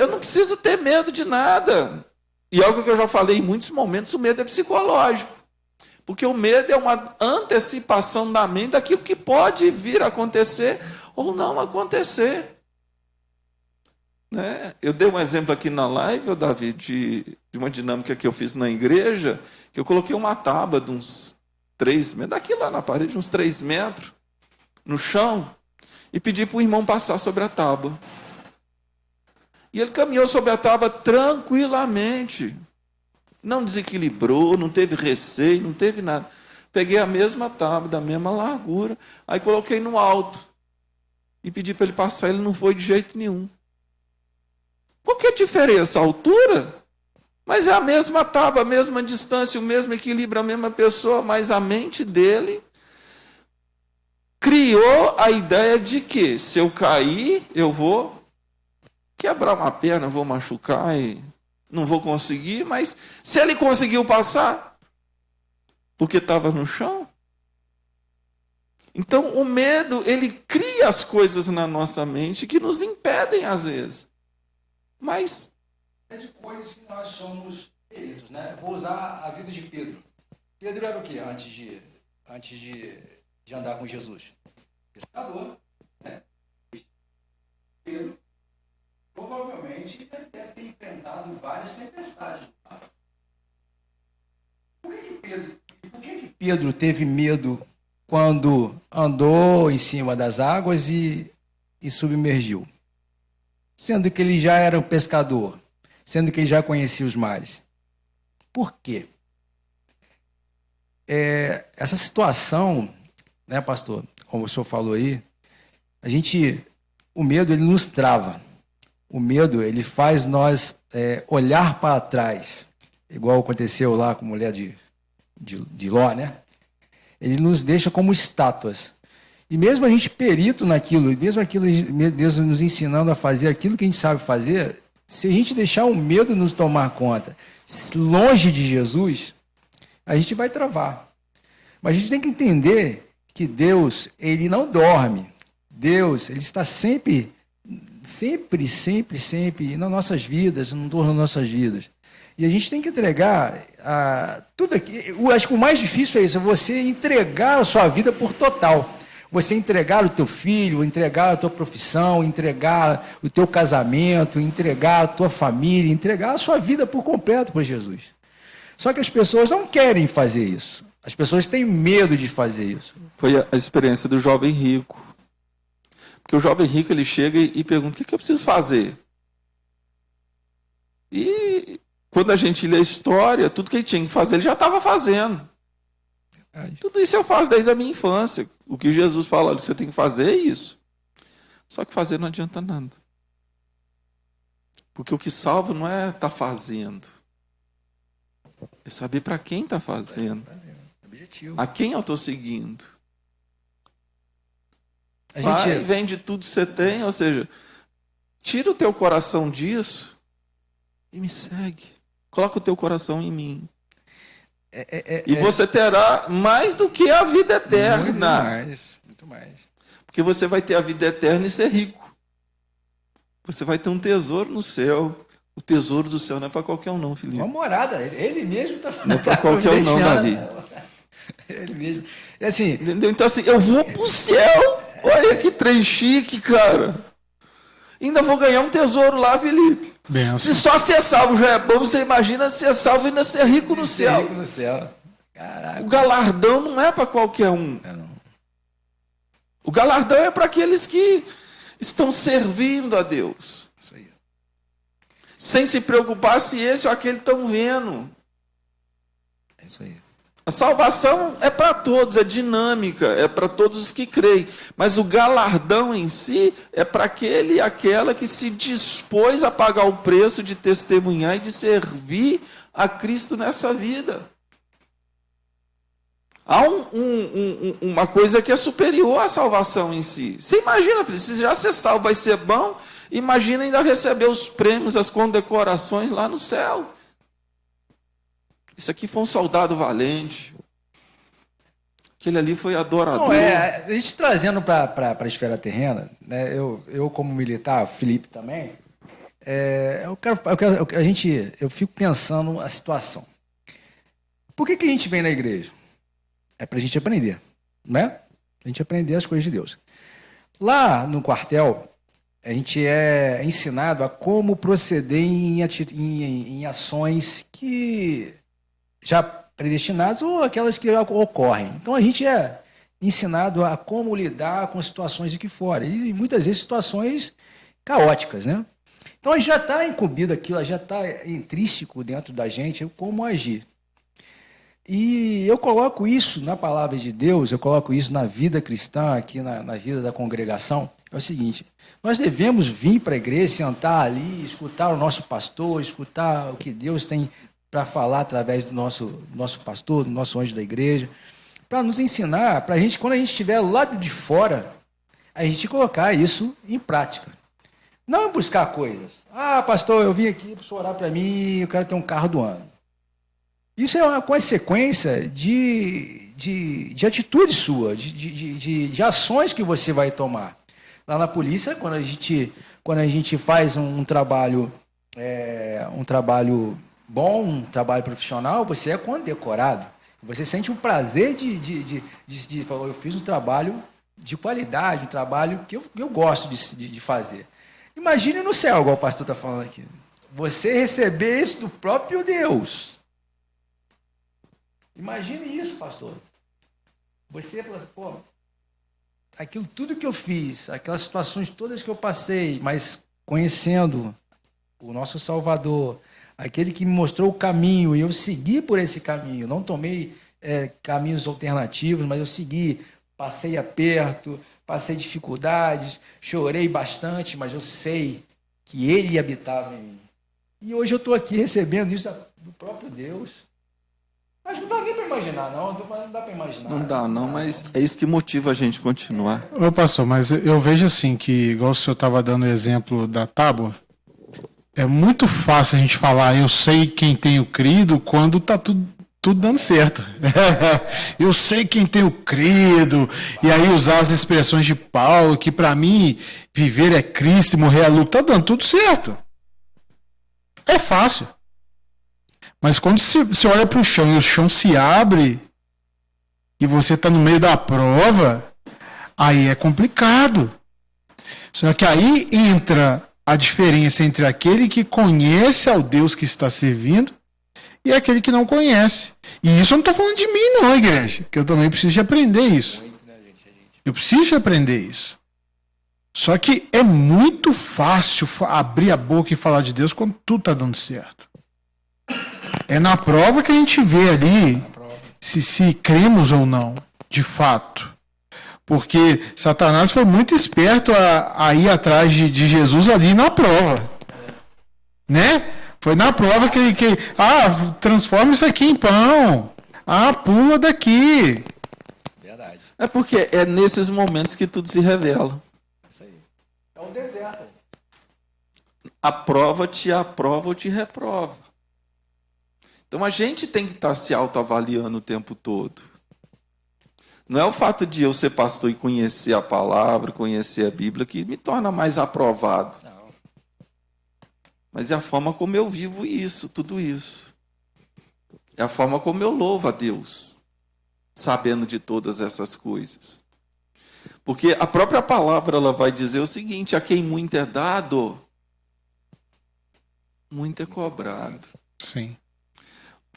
Speaker 1: não preciso ter medo de nada. E algo que eu já falei em muitos momentos, o medo é psicológico. Porque o medo é uma antecipação da mente daquilo que pode vir a acontecer ou não acontecer. Né? Eu dei um exemplo aqui na live, Davi, de uma dinâmica que eu fiz na igreja, que eu coloquei uma tábua de uns 3 metros, daqui lá na parede, uns 3 metros, no chão, e pedi para o irmão passar sobre a tábua. E ele caminhou sobre a tábua tranquilamente. Não desequilibrou, não teve receio, não teve nada. Peguei a mesma tábua, da mesma largura, aí coloquei no alto. E pedi para ele passar, ele não foi de jeito nenhum. Qual que é a diferença? A altura? Mas é a mesma tábua, a mesma distância, o mesmo equilíbrio, a mesma pessoa, mas a mente dele criou a ideia de que se eu cair, eu vou quebrar uma perna, vou machucar e não vou conseguir, mas se ele conseguiu passar, porque estava no chão. Então o medo, ele cria as coisas na nossa mente que nos impedem às vezes. Mas
Speaker 2: é de coisas que nós somos feitos, né? Vou usar a vida de Pedro. Pedro era o quê antes de andar com Jesus? Pescador, né? Pedro provavelmente deve ter Pedro teve medo quando andou em cima das águas e submergiu? Sendo que ele já era um pescador, sendo que ele já conhecia os mares. Por quê? Essa situação, né, pastor, como o senhor falou aí, o medo, ele nos trava. O medo, ele faz nós olhar para trás, igual aconteceu lá com a mulher de Ló, né? Ele nos deixa como estátuas. E mesmo a gente perito naquilo, Deus nos ensinando a fazer aquilo que a gente sabe fazer, se a gente deixar o medo nos tomar conta, longe de Jesus, a gente vai travar. Mas a gente tem que entender que Deus, ele não dorme. Deus, ele está sempre nas nossas vidas, no entorno das nossas vidas. E a gente tem que entregar tudo aqui. Eu acho que o mais difícil é isso, é você entregar a sua vida por total. Você entregar o teu filho, entregar a tua profissão, entregar o teu casamento, entregar a tua família, entregar a sua vida por completo para Jesus. Só que as pessoas não querem fazer isso. As pessoas têm medo de fazer isso.
Speaker 1: Foi a experiência do jovem rico. Porque o jovem rico, ele chega e pergunta: o que eu preciso fazer? E quando a gente lê a história, tudo que ele tinha que fazer, ele já estava fazendo. Tudo isso eu faço desde a minha infância. O que Jesus fala, você tem que fazer é isso. Só que fazer não adianta nada. Porque o que salva não é estar fazendo. É saber para quem está fazendo. A quem eu estou seguindo. Vai, vende tudo que você tem, ou seja, tira o teu coração disso e me segue. Coloca o teu coração em mim. E você terá mais do que a vida eterna.
Speaker 2: Muito mais.
Speaker 1: Porque você vai ter a vida eterna e ser rico. Você vai ter um tesouro no céu. O tesouro do céu não é para qualquer um, não, Felipe.
Speaker 2: Uma morada. Ele mesmo está falando.
Speaker 1: Não é para qualquer um, não, Davi.
Speaker 2: Ele mesmo. É assim.
Speaker 1: Entendeu? Então, assim, eu vou pro céu. Olha que trem chique, cara. Ainda vou ganhar um tesouro lá, Felipe.
Speaker 3: Benção.
Speaker 1: Se só ser salvo já é bom, você imagina ser salvo e ainda ser rico no céu.
Speaker 2: Rico no céu. Caraca.
Speaker 1: O galardão não é para qualquer um.
Speaker 2: Não.
Speaker 1: O galardão é para aqueles que estão servindo a Deus.
Speaker 2: Isso aí.
Speaker 1: Sem se preocupar se esse ou aquele estão vendo.
Speaker 2: É isso aí.
Speaker 1: A salvação é para todos, é dinâmica, é para todos os que creem. Mas o galardão em si é para aquele e aquela que se dispôs a pagar o preço de testemunhar e de servir a Cristo nessa vida. Há uma coisa que é superior à salvação em si. Você imagina, se já ser salvo vai ser bom, imagina ainda receber os prêmios, as condecorações lá no céu. Isso aqui foi um soldado valente. Aquele ali foi adorador.
Speaker 2: Não, a gente trazendo para a esfera terrena, né, eu como militar, o Felipe também, eu fico pensando a situação. Por que a gente vem na igreja? É para a gente aprender, né? A gente aprender as coisas de Deus. Lá no quartel, a gente é ensinado a como proceder em ações que já predestinadas ou aquelas que ocorrem. Então a gente é ensinado a como lidar com situações de aqui fora. E muitas vezes situações caóticas, né? Então a gente já está incumbido aquilo, já está intrínseco dentro da gente como agir. E eu coloco isso na palavra de Deus, eu coloco isso na vida cristã, aqui na vida da congregação. É o seguinte: nós devemos vir para a igreja, sentar ali, escutar o nosso pastor, escutar o que Deus tem para falar através do nosso pastor, do nosso anjo da igreja, para nos ensinar, para a gente, quando a gente estiver lá de fora, a gente colocar isso em prática. Não buscar coisas. Ah, pastor, eu vim aqui para o senhor orar para mim, eu quero ter um carro do ano. Isso é uma consequência de atitude sua, de ações que você vai tomar. Lá na polícia, quando a gente faz um trabalho bom, um trabalho profissional, você é condecorado. Você sente um prazer de falar, eu fiz um trabalho de qualidade, um trabalho que eu gosto de fazer. Imagine no céu, igual o pastor está falando aqui. Você receber isso do próprio Deus. Imagine isso, pastor. Você falou assim, pô, aquilo tudo que eu fiz, aquelas situações todas que eu passei, mas conhecendo o nosso Salvador, aquele que me mostrou o caminho, e eu segui por esse caminho, não tomei caminhos alternativos, mas eu segui, passei aperto, passei dificuldades, chorei bastante, mas eu sei que Ele habitava em mim. E hoje eu estou aqui recebendo isso do próprio Deus. Mas não dá nem para imaginar, não. Não dá para imaginar.
Speaker 1: Não dá, não, mas é isso que motiva a gente continuar.
Speaker 3: Ô, pastor, mas eu vejo assim que, igual o senhor estava dando o exemplo da tábua, é muito fácil a gente falar, eu sei quem tenho crido, quando está tudo dando certo. Eu sei quem tenho crido, e aí usar as expressões de Paulo, que para mim viver é Cristo e morrer é lucro, está dando tudo certo. É fácil. Mas quando você olha para o chão e o chão se abre e você está no meio da prova, aí é complicado. Só que aí entra a diferença entre aquele que conhece ao Deus que está servindo e aquele que não conhece. E isso eu não estou falando de mim não, igreja, que eu também preciso de aprender isso. Eu preciso de aprender isso. Só que é muito fácil abrir a boca e falar de Deus quando tudo está dando certo. É na prova que a gente vê ali se cremos ou não, de fato. Porque Satanás foi muito esperto a ir atrás de Jesus ali na prova. Né? Foi na prova que transforma isso aqui em pão. Pula daqui.
Speaker 2: Verdade.
Speaker 1: É porque é nesses momentos que tudo se revela.
Speaker 2: Isso aí. É um deserto.
Speaker 1: Aprova ou te reprova. Então a gente tem que estar se autoavaliando o tempo todo. Não é o fato de eu ser pastor e conhecer a palavra, conhecer a Bíblia, que me torna mais aprovado.
Speaker 2: Não.
Speaker 1: Mas é a forma como eu vivo isso, tudo isso. É a forma como eu louvo a Deus, sabendo de todas essas coisas. Porque a própria palavra ela vai dizer o seguinte: a quem muito é dado, muito é cobrado.
Speaker 3: Sim.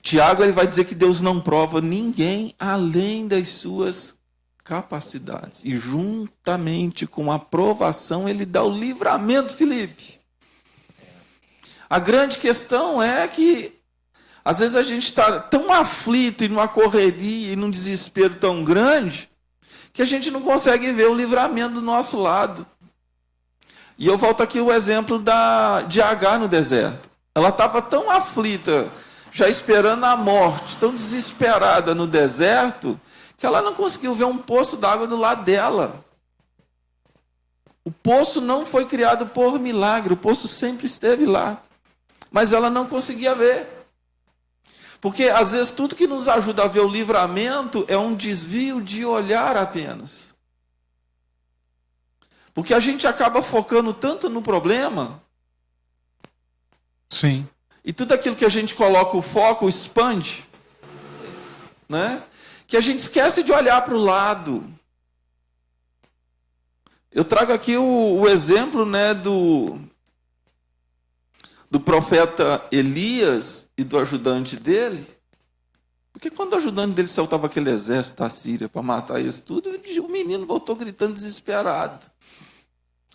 Speaker 1: Tiago ele vai dizer que Deus não prova ninguém além das suas capacidades. E juntamente com a aprovação, ele dá o livramento, Felipe. A grande questão é que, às vezes, a gente está tão aflito e numa correria e num desespero tão grande, que a gente não consegue ver o livramento do nosso lado. E eu volto aqui o exemplo de Agar no deserto. Ela estava tão aflita, já esperando a morte, tão desesperada no deserto, que ela não conseguiu ver um poço d'água do lado dela. O poço não foi criado por milagre, o poço sempre esteve lá. Mas ela não conseguia ver. Porque, às vezes, tudo que nos ajuda a ver o livramento é um desvio de olhar apenas. Porque a gente acaba focando tanto no problema.
Speaker 3: Sim.
Speaker 1: E tudo aquilo que a gente coloca o foco, expande, né? Que a gente esquece de olhar para o lado. Eu trago aqui o exemplo, né, do profeta Elias e do ajudante dele. Porque quando o ajudante dele soltava aquele exército da Síria para matar isso tudo, o menino voltou gritando desesperado.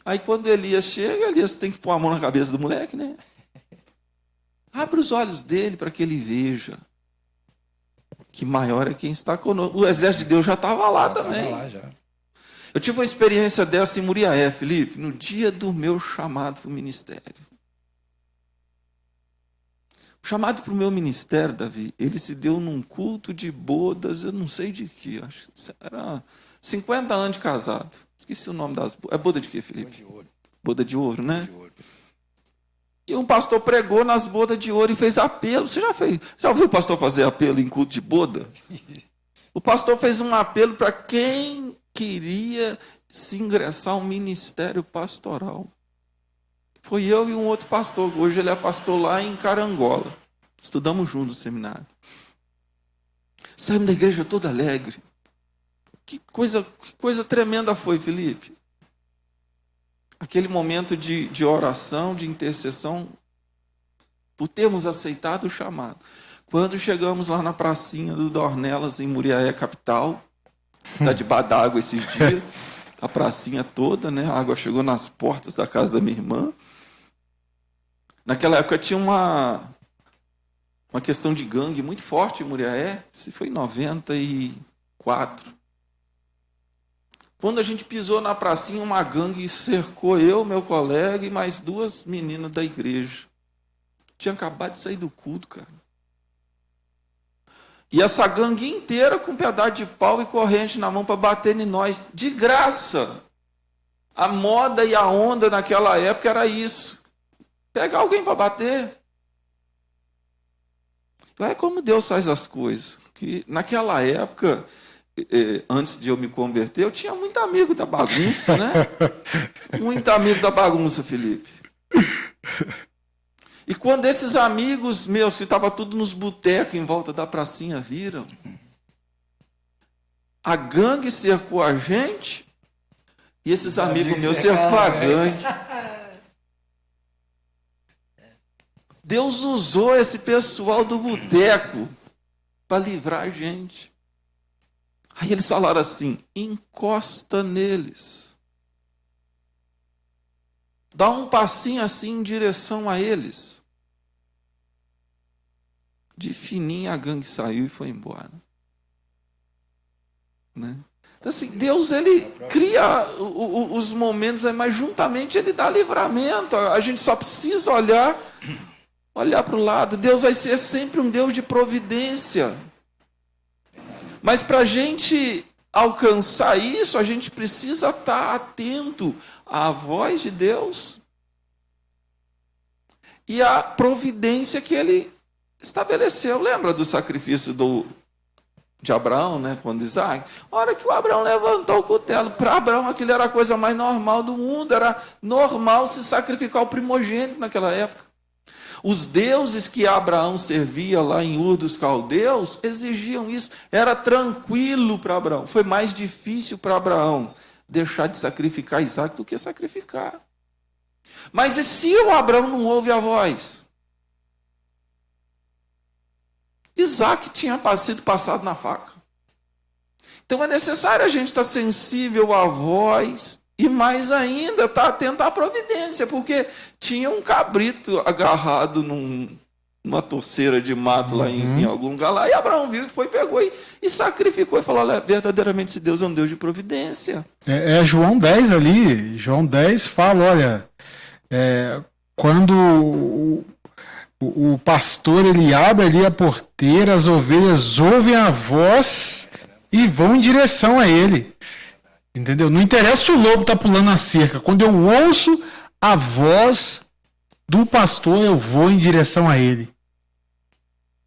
Speaker 1: Aí quando Elias chega, Elias tem que pôr a mão na cabeça do moleque, né? Abre os olhos dele para que ele veja que maior é quem está conosco. O exército de Deus já estava lá também.
Speaker 2: Lá, já.
Speaker 1: Eu tive uma experiência dessa em Muriaé, Felipe, no dia do meu chamado para o ministério. O chamado para o meu ministério, Davi, ele se deu num culto de bodas, eu não sei de que, acho que era 50 anos de casado. Esqueci o nome das bodas. É boda de quê, Felipe?
Speaker 2: Boda de ouro.
Speaker 1: Boda de ouro, né?
Speaker 2: Boda de ouro.
Speaker 1: E um pastor pregou nas bodas de ouro e fez apelo. Você já ouviu o pastor fazer apelo em culto de boda? O pastor fez um apelo para quem queria se ingressar ao ministério pastoral. Foi eu e um outro pastor. Hoje ele é pastor lá em Carangola. Estudamos juntos no seminário. Saímos da igreja todo alegre. Que coisa tremenda foi, Felipe. Aquele momento de oração, de intercessão, por termos aceitado o chamado. Quando chegamos lá na pracinha do Dornelas, em Muriaé, capital, Está debaixo d'água esses dias, a pracinha toda, né? A água chegou nas portas da casa da minha irmã. Naquela época tinha uma questão de gangue muito forte em Muriaé. Isso foi em 94. Quando a gente pisou na pracinha, uma gangue cercou eu, meu colega e mais 2 meninas da igreja. Tinha acabado de sair do culto, cara. E essa gangue inteira com um pedaço de pau e corrente na mão para bater em nós. De graça. A moda e a onda naquela época era isso. Pegar alguém para bater. É como Deus faz as coisas. Que naquela época, antes de eu me converter, eu tinha muito amigo da bagunça, né? Muito amigo da bagunça, Felipe. E quando esses amigos meus, que estavam tudo nos botecos em volta da pracinha, viram, a gangue cercou a gente e esses amigos meus cercou a gangue. Deus usou esse pessoal do boteco para livrar a gente. Aí eles falaram assim: encosta neles. Dá um passinho assim em direção a eles. De fininho a gangue saiu e foi embora. Né? Então assim, Deus ele cria os momentos, mas juntamente ele dá livramento. A gente só precisa olhar para o lado. Deus vai ser sempre um Deus de providência. Mas para a gente alcançar isso, a gente precisa estar atento à voz de Deus e à providência que Ele estabeleceu. Lembra do sacrifício de Abraão, né? Quando Isaac, a hora que o Abraão levantou o cutelo, para Abraão aquilo era a coisa mais normal do mundo, era normal se sacrificar o primogênito naquela época. Os deuses que Abraão servia lá em Ur dos Caldeus exigiam isso. Era tranquilo para Abraão. Foi mais difícil para Abraão deixar de sacrificar Isaac do que sacrificar. Mas e se o Abraão não ouve a voz? Isaac tinha sido passado na faca. Então é necessário a gente estar sensível à voz. E mais ainda, está atento à providência, porque tinha um cabrito agarrado numa torceira de mato lá em algum lugar lá, e Abraão viu, pegou e sacrificou, e falou: olha, verdadeiramente esse Deus é um Deus de providência.
Speaker 3: É João 10 ali, João 10 fala, olha, quando o pastor ele abre ali a porteira, as ovelhas ouvem a voz e vão em direção a ele. Entendeu? Não interessa se o lobo está pulando a cerca. Quando eu ouço a voz do pastor, eu vou em direção a ele.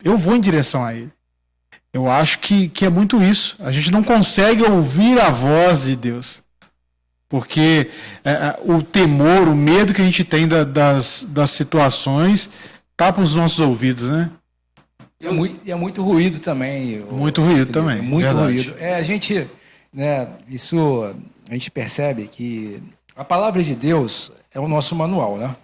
Speaker 3: Eu vou em direção a ele. Eu acho que é muito isso. A gente não consegue ouvir a voz de Deus. Porque o temor, o medo que a gente tem das situações tapa os nossos ouvidos, né?
Speaker 2: E é muito ruído também.
Speaker 3: Muito ruído também.
Speaker 2: Muito
Speaker 3: verdade.
Speaker 2: ruído. A gente... isso a gente percebe que a palavra de Deus é o nosso manual, né?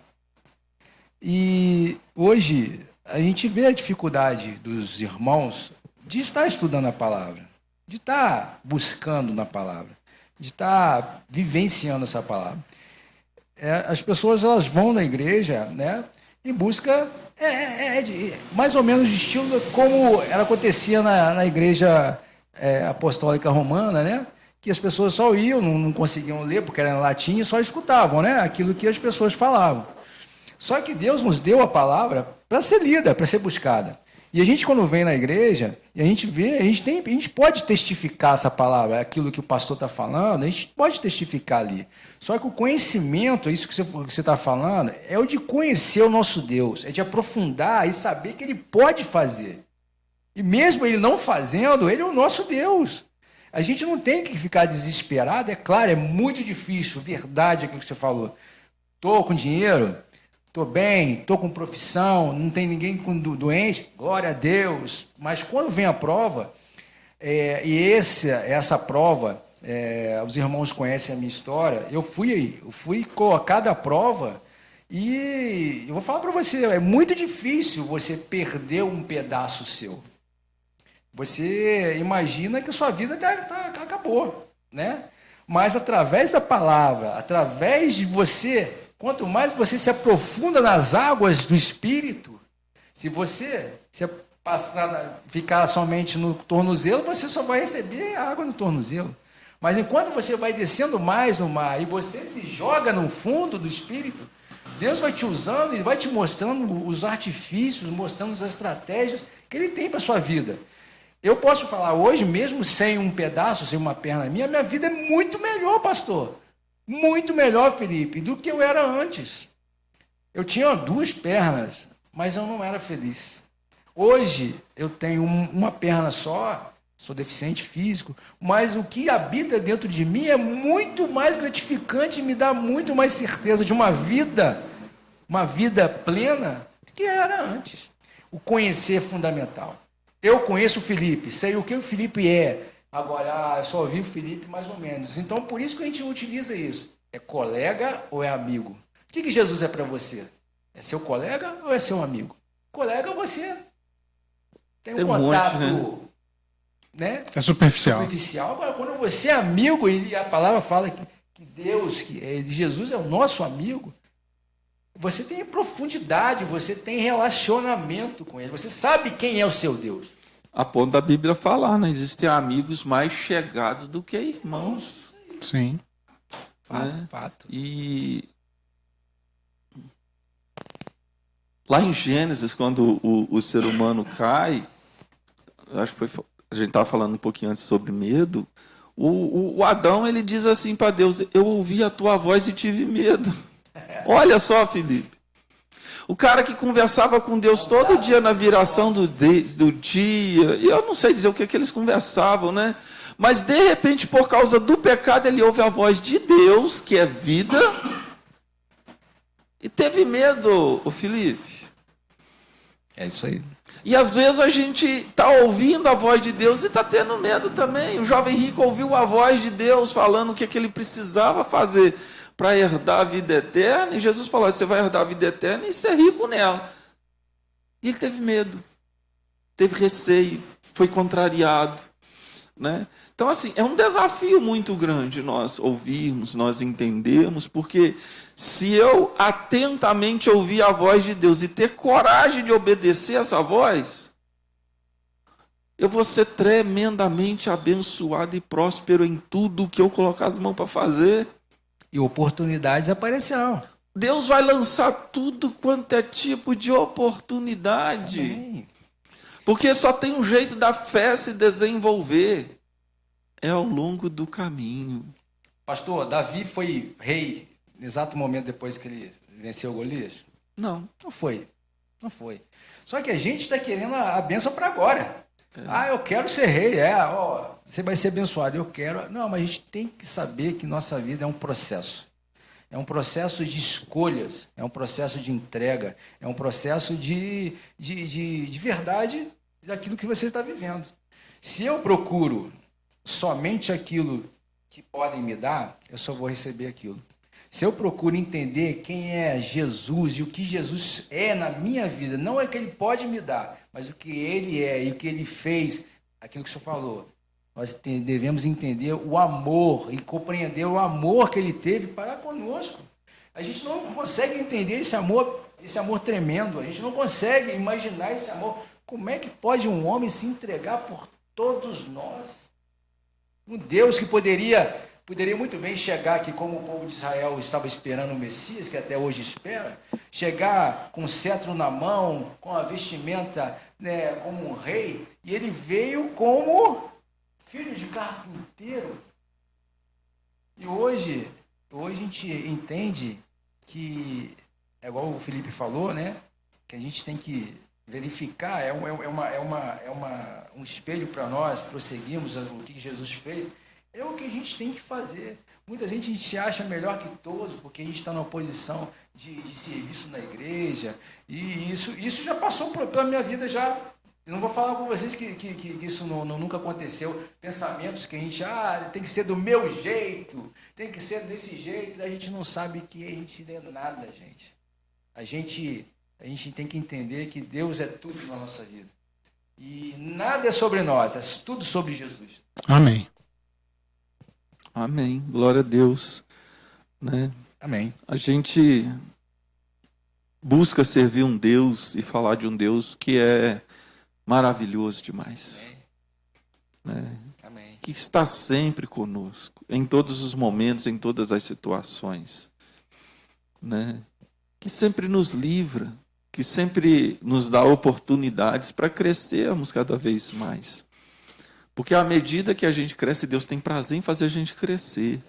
Speaker 2: E hoje a gente vê a dificuldade dos irmãos de estar estudando a palavra, de estar buscando na palavra, de estar vivenciando essa palavra. As pessoas elas vão na igreja, né, e buscam mais ou menos de estilo como era acontecia na igreja apostólica romana, né? Que as pessoas só iam, não conseguiam ler porque era em latim e só escutavam, né? Aquilo que as pessoas falavam. Só que Deus nos deu a palavra para ser lida, para ser buscada. E a gente, quando vem na igreja, e a gente vê, a gente pode testificar essa palavra, aquilo que o pastor está falando, a gente pode testificar ali. Só que o conhecimento, isso que você está falando, é o de conhecer o nosso Deus, é de aprofundar e saber que Ele pode fazer. E mesmo Ele não fazendo, Ele é o nosso Deus. A gente não tem que ficar desesperado, é claro, é muito difícil, verdade aquilo que você falou. Estou com dinheiro, estou bem, estou com profissão, não tem ninguém com doente, glória a Deus. Mas quando vem a prova, essa prova, os irmãos conhecem a minha história, eu fui colocado à prova e eu vou falar para você, é muito difícil você perder um pedaço seu. você imagina que a sua vida acabou, né? Mas através da palavra, através de você, quanto mais você se aprofunda nas águas do Espírito, se você ficar somente no tornozelo, você só vai receber água no tornozelo. Mas enquanto você vai descendo mais no mar e você se joga no fundo do Espírito, Deus vai te usando e vai te mostrando os artifícios, mostrando as estratégias que Ele tem para a sua vida. Eu posso falar hoje, mesmo sem um pedaço, sem uma perna minha vida é muito melhor, pastor. Muito melhor, Felipe, do que eu era antes. Eu tinha 2 pernas, mas eu não era feliz. Hoje eu tenho uma perna só, sou deficiente físico, mas o que habita dentro de mim é muito mais gratificante e me dá muito mais certeza de uma vida plena do que era antes. O conhecer é fundamental. Eu conheço o Felipe, sei o que o Felipe é. Agora, eu só ouvi o Felipe mais ou menos. Então, por isso que a gente utiliza isso. É colega ou é amigo? O que Jesus é para você? É seu colega ou é seu amigo? Colega, você tem um contato, né?
Speaker 3: É superficial.
Speaker 2: Agora, quando você é amigo, e a palavra fala que Deus, Jesus é o nosso amigo, você tem profundidade, você tem relacionamento com Ele, você sabe quem é o seu Deus.
Speaker 1: A ponto da Bíblia falar, né? Existem amigos mais chegados do que irmãos.
Speaker 3: Sim.
Speaker 2: Fato.
Speaker 1: E lá em Gênesis, quando o ser humano cai, acho que a gente estava falando um pouquinho antes sobre medo, o Adão, ele diz assim para Deus: eu ouvi a tua voz e tive medo. Olha só, Felipe. O cara que conversava com Deus todo dia na viração do dia, e eu não sei dizer o que eles conversavam, né? Mas, de repente, por causa do pecado, ele ouve a voz de Deus, que é vida, e teve medo, o Felipe.
Speaker 2: É isso aí.
Speaker 1: E, às vezes, a gente está ouvindo a voz de Deus e está tendo medo também. O jovem rico ouviu a voz de Deus falando o que ele precisava fazer para herdar a vida eterna, e Jesus falou: você vai herdar a vida eterna e ser rico nela. E ele teve medo, teve receio, foi contrariado, né? Então, assim, é um desafio muito grande nós ouvirmos, nós entendermos, porque se eu atentamente ouvir a voz de Deus e ter coragem de obedecer essa voz, eu vou ser tremendamente abençoado e próspero em tudo que eu colocar as mãos para fazer.
Speaker 2: E oportunidades aparecerão.
Speaker 1: Deus vai lançar tudo quanto é tipo de oportunidade.
Speaker 2: Amém.
Speaker 1: Porque só tem um jeito da fé se desenvolver. É ao longo do caminho.
Speaker 2: Pastor, Davi foi rei no exato momento depois que ele venceu Golias?
Speaker 1: Não.
Speaker 2: Não foi. Não foi. Só que a gente está querendo a bênção para agora. Eu quero ser rei. Você vai ser abençoado. Eu quero. Não, mas a gente tem que saber que nossa vida é um processo. É um processo de escolhas. É um processo de entrega. É um processo de verdade daquilo que você está vivendo. Se eu procuro somente aquilo que podem me dar, eu só vou receber aquilo. Se eu procuro entender quem é Jesus e o que Jesus é na minha vida, não é que Ele pode me dar, mas o que Ele é e o que Ele fez, aquilo que o senhor falou, nós devemos entender o amor e compreender o amor que Ele teve para conosco. A gente não consegue entender esse amor tremendo, a gente não consegue imaginar esse amor. Como é que pode um homem se entregar por todos nós? Um Deus que poderia muito bem chegar aqui, como o povo de Israel estava esperando o Messias, que até hoje espera, chegar com o cetro na mão, com a vestimenta, né, como um rei, e ele veio como filho de carpinteiro. E hoje a gente entende que, é igual o Felipe falou, né, que a gente tem que verificar, um espelho para nós prosseguirmos o que Jesus fez. É o que a gente tem que fazer. Muita gente, a gente se acha melhor que todos, porque a gente está numa posição de serviço na igreja, e isso já passou pela minha vida já. Eu não vou falar com vocês que isso nunca aconteceu. Pensamentos que a gente, tem que ser do meu jeito, tem que ser desse jeito. A gente não sabe que a gente não é nada, gente. A gente tem que entender que Deus é tudo na nossa vida. E nada é sobre nós, é tudo sobre Jesus.
Speaker 3: Amém.
Speaker 1: Amém. Glória a Deus. Né?
Speaker 2: Amém.
Speaker 1: A gente busca servir um Deus e falar de um Deus que é maravilhoso demais.
Speaker 2: Amém.
Speaker 1: Né?
Speaker 2: Amém.
Speaker 1: Que está sempre conosco, em todos os momentos, em todas as situações. Né? Que sempre nos livra, que sempre nos dá oportunidades para crescermos cada vez mais. Porque à medida que a gente cresce, Deus tem prazer em fazer a gente crescer.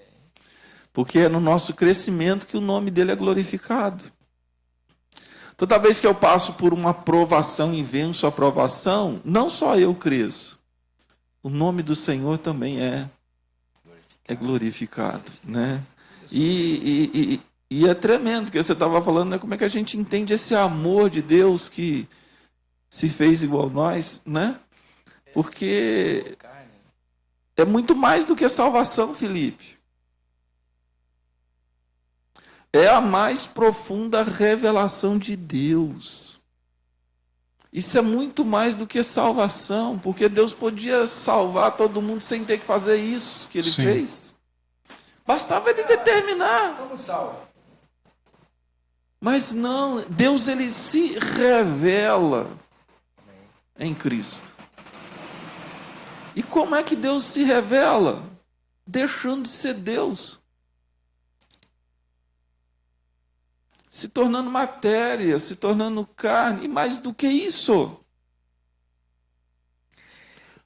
Speaker 1: Porque é no nosso crescimento que o nome dele é glorificado. Toda vez que eu passo por uma provação e venço a provação, não só eu cresço, o nome do Senhor também é glorificado. Né? E é tremendo, porque você estava falando, né, como é que a gente entende esse amor de Deus que se fez igual a nós, né? Porque é muito mais do que salvação, Felipe. É a mais profunda revelação de Deus. Isso é muito mais do que salvação, porque Deus podia salvar todo mundo sem ter que fazer isso que ele fez. Bastava ele determinar.
Speaker 2: Vamos salvo.
Speaker 1: Mas não, Deus ele se revela em Cristo. E como é que Deus se revela? Deixando de ser Deus. Se tornando matéria, se tornando carne, e mais do que isso,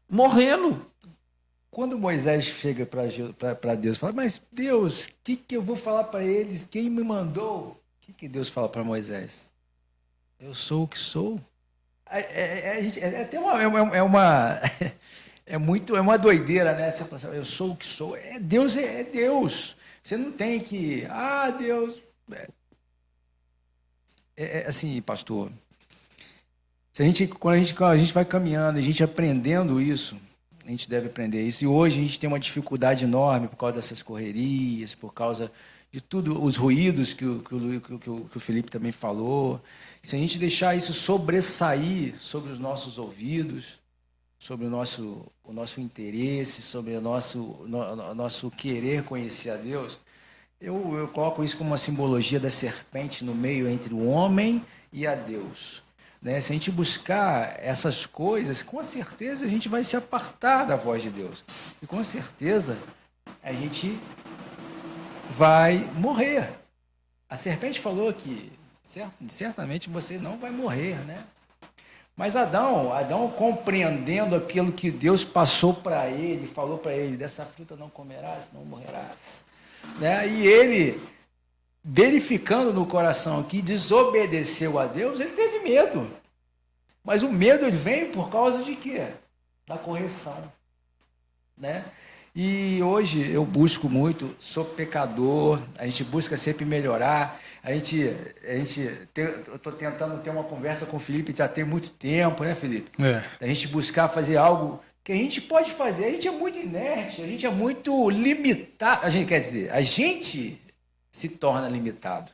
Speaker 1: morrendo.
Speaker 2: Quando Moisés chega para Deus e fala, mas Deus, o que eu vou falar para eles? Quem me mandou? O que Deus fala para Moisés? Eu sou o que sou. É até é uma doideira, né? Você fala assim, eu sou o que sou. Deus é Deus. Você não tem que, Deus. Assim, pastor. Quando a gente vai caminhando, a gente aprendendo isso, a gente deve aprender isso. E hoje a gente tem uma dificuldade enorme por causa dessas correrias, por causa de tudo, os ruídos que o Felipe também falou. Se a gente deixar isso sobressair sobre os nossos ouvidos, sobre o nosso interesse, sobre o nosso querer conhecer a Deus, eu coloco isso como uma simbologia da serpente no meio entre o homem e a Deus. Né? Se a gente buscar essas coisas, com certeza a gente vai se apartar da voz de Deus. E com certeza a gente vai morrer. A serpente falou que certamente você não vai morrer, né? Mas Adão compreendendo aquilo que Deus passou para ele, falou para ele, dessa fruta não comerás, não morrerás. Né? E ele, verificando no coração que desobedeceu a Deus, ele teve medo. Mas o medo ele vem por causa de quê? Da correção. Né? E hoje eu busco muito, sou pecador, a gente busca sempre melhorar. Eu estou tentando ter uma conversa com o Felipe já tem muito tempo, né, Felipe? A gente buscar fazer algo que a gente pode fazer. A gente é muito inerte, a gente é muito limitado. A gente se torna limitado.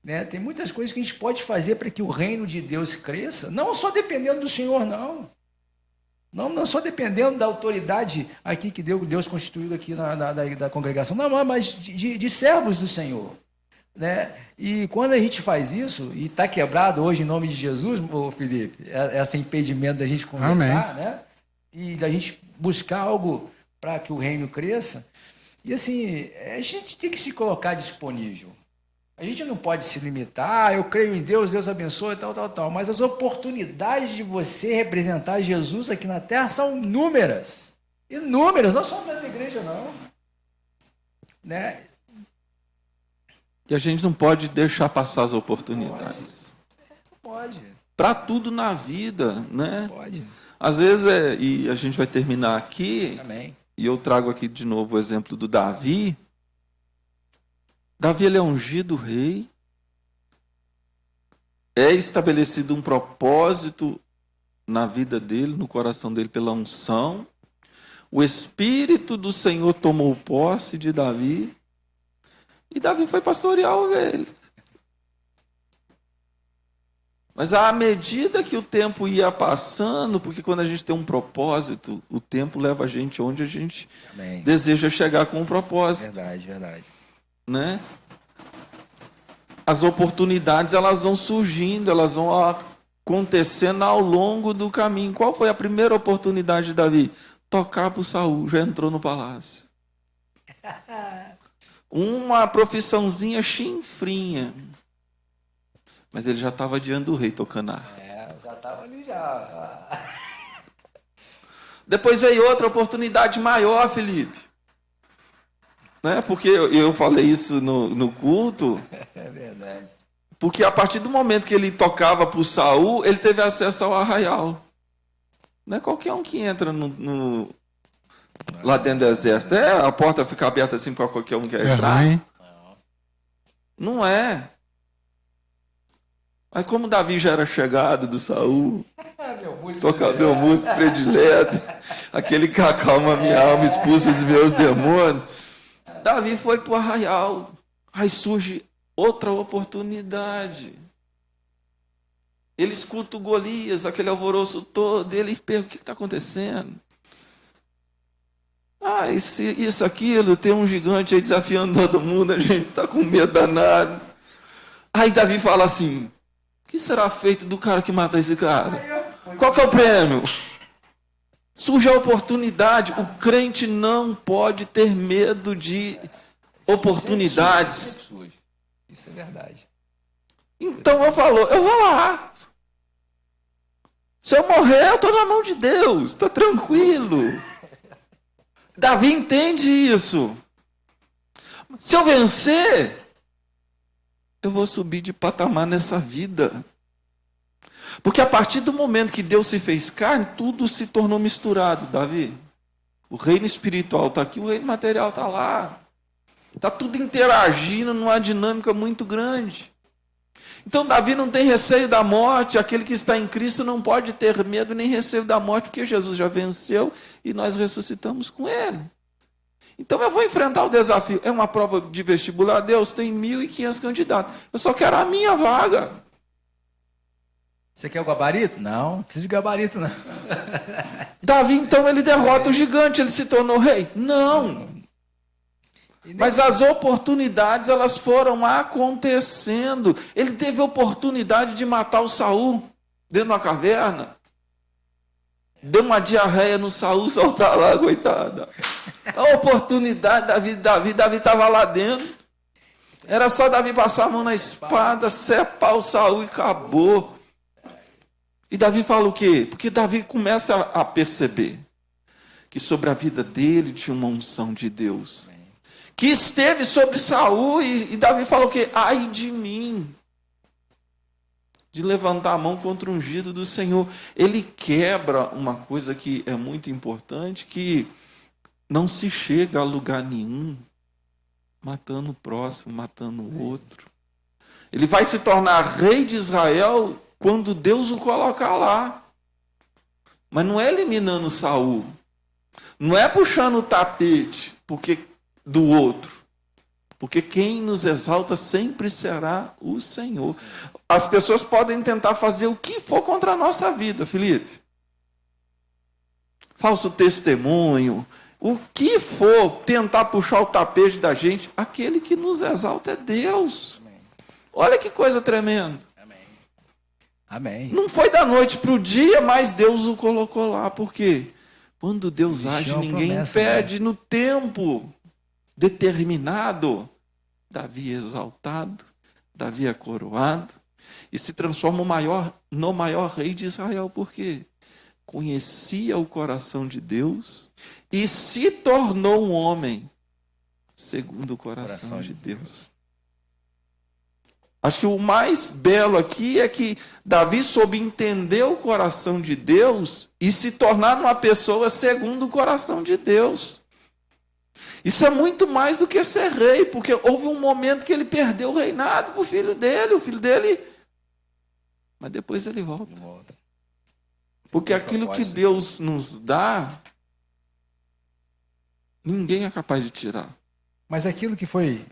Speaker 2: Né? Tem muitas coisas que a gente pode fazer para que o reino de Deus cresça, não só dependendo do Senhor, não. Não só dependendo da autoridade aqui que Deus constituiu aqui da congregação, não, mas de servos do Senhor. Né? E quando a gente faz isso, e está quebrado hoje em nome de Jesus, Felipe, esse impedimento da gente conversar, né? E da gente buscar algo para que o reino cresça, e assim, a gente tem que se colocar disponível. A gente não pode se limitar, eu creio em Deus, Deus abençoe, tal. Mas as oportunidades de você representar Jesus aqui na Terra são inúmeras. Inúmeras, não só da igreja, não. Né?
Speaker 1: E a gente não pode deixar passar as oportunidades.
Speaker 2: Pode.
Speaker 1: Para tudo na vida, né?
Speaker 2: Pode.
Speaker 1: Às vezes, e a gente vai terminar aqui,
Speaker 2: Amém.
Speaker 1: E eu trago aqui de novo o exemplo do Davi. Davi ele é ungido rei, é estabelecido um propósito na vida dele, no coração dele pela unção. O Espírito do Senhor tomou posse de Davi e Davi foi pastorear a ovelha. Mas à medida que o tempo ia passando, porque quando a gente tem um propósito, o tempo leva a gente onde a gente
Speaker 2: Amém.
Speaker 1: deseja chegar com um propósito.
Speaker 2: Verdade, verdade.
Speaker 1: Né? As oportunidades, elas vão surgindo, elas vão acontecendo ao longo do caminho. Qual foi a primeira oportunidade de Davi? Tocar para o Saul, já entrou no palácio. Uma profissãozinha chinfrinha. Mas ele já estava diante do rei tocando a harpa.
Speaker 2: Já estava ali já.
Speaker 1: Depois veio outra oportunidade maior, Felipe. Né? Porque eu falei isso no culto.
Speaker 2: É verdade.
Speaker 1: Porque a partir do momento que ele tocava para o Saul, ele teve acesso ao arraial. Não é qualquer um que entra lá dentro do exército. A porta fica aberta assim para qualquer um que quer entrar. Não é. Mas como Davi já era chegado do Saul, toca meu músico predileto, aquele que acalma minha alma, expulsa os meus demônios, Davi foi para o arraial. Aí surge outra oportunidade. Ele escuta o Golias, aquele alvoroço todo, e ele pergunta: o que está acontecendo? Isso, aquilo, tem um gigante aí desafiando todo mundo, a gente está com medo danado. Aí Davi fala assim: o que será feito do cara que mata esse cara? Qual que é o prêmio? Surge a oportunidade. O crente não pode ter medo de oportunidades.
Speaker 2: Isso é verdade.
Speaker 1: Então eu vou lá. Se eu morrer, eu estou na mão de Deus, está tranquilo. Davi entende isso. Se eu vencer, eu vou subir de patamar nessa vida. Porque a partir do momento que Deus se fez carne, tudo se tornou misturado, Davi. O reino espiritual está aqui, o reino material está lá. Está tudo interagindo numa dinâmica muito grande. Então Davi não tem receio da morte. Aquele que está em Cristo não pode ter medo nem receio da morte, porque Jesus já venceu e nós ressuscitamos com Ele. Então eu vou enfrentar o desafio. É uma prova de vestibular. Deus tem 1.500 candidatos. Eu só quero a minha vaga.
Speaker 2: Você quer o gabarito? Não precisa de gabarito, não.
Speaker 1: Davi, então, ele derrota o gigante. Ele se tornou rei? Não. Mas as oportunidades, elas foram acontecendo. Ele teve oportunidade de matar o Saul dentro de uma caverna. Deu uma diarreia no Saul, soltar lá, coitada. A oportunidade da vida de Davi estava lá dentro. Era só Davi passar a mão na espada, cepar o Saul e acabou. E Davi fala o quê? Porque Davi começa a perceber que sobre a vida dele tinha uma unção de Deus. Que esteve sobre Saul, e Davi fala o quê? Ai de mim, de levantar a mão contra o ungido do Senhor. Ele quebra uma coisa que é muito importante, que não se chega a lugar nenhum matando o próximo, matando o outro. Ele vai se tornar rei de Israel quando Deus o colocar lá. Mas não é eliminando Saul. Não é puxando o tapete do outro. Porque quem nos exalta sempre será o Senhor. As pessoas podem tentar fazer o que for contra a nossa vida, Felipe. Falso testemunho, o que for tentar puxar o tapete da gente, aquele que nos exalta é Deus. Olha que coisa tremenda.
Speaker 2: Amém.
Speaker 1: Não foi da noite para o dia, mas Deus o colocou lá. Por quê? Quando Deus age, ninguém impede, no tempo determinado. Davi é exaltado, Davi é coroado e se transforma no maior rei de Israel. Por quê? Conhecia o coração de Deus e se tornou um homem segundo o coração de Deus. Acho que o mais belo aqui é que Davi soube entender o coração de Deus e se tornar uma pessoa segundo o coração de Deus. Isso é muito mais do que ser rei, porque houve um momento que ele perdeu o reinado para o filho dele, mas depois ele volta. Porque aquilo que Deus nos dá, ninguém é capaz de tirar.
Speaker 2: Mas aquilo que foi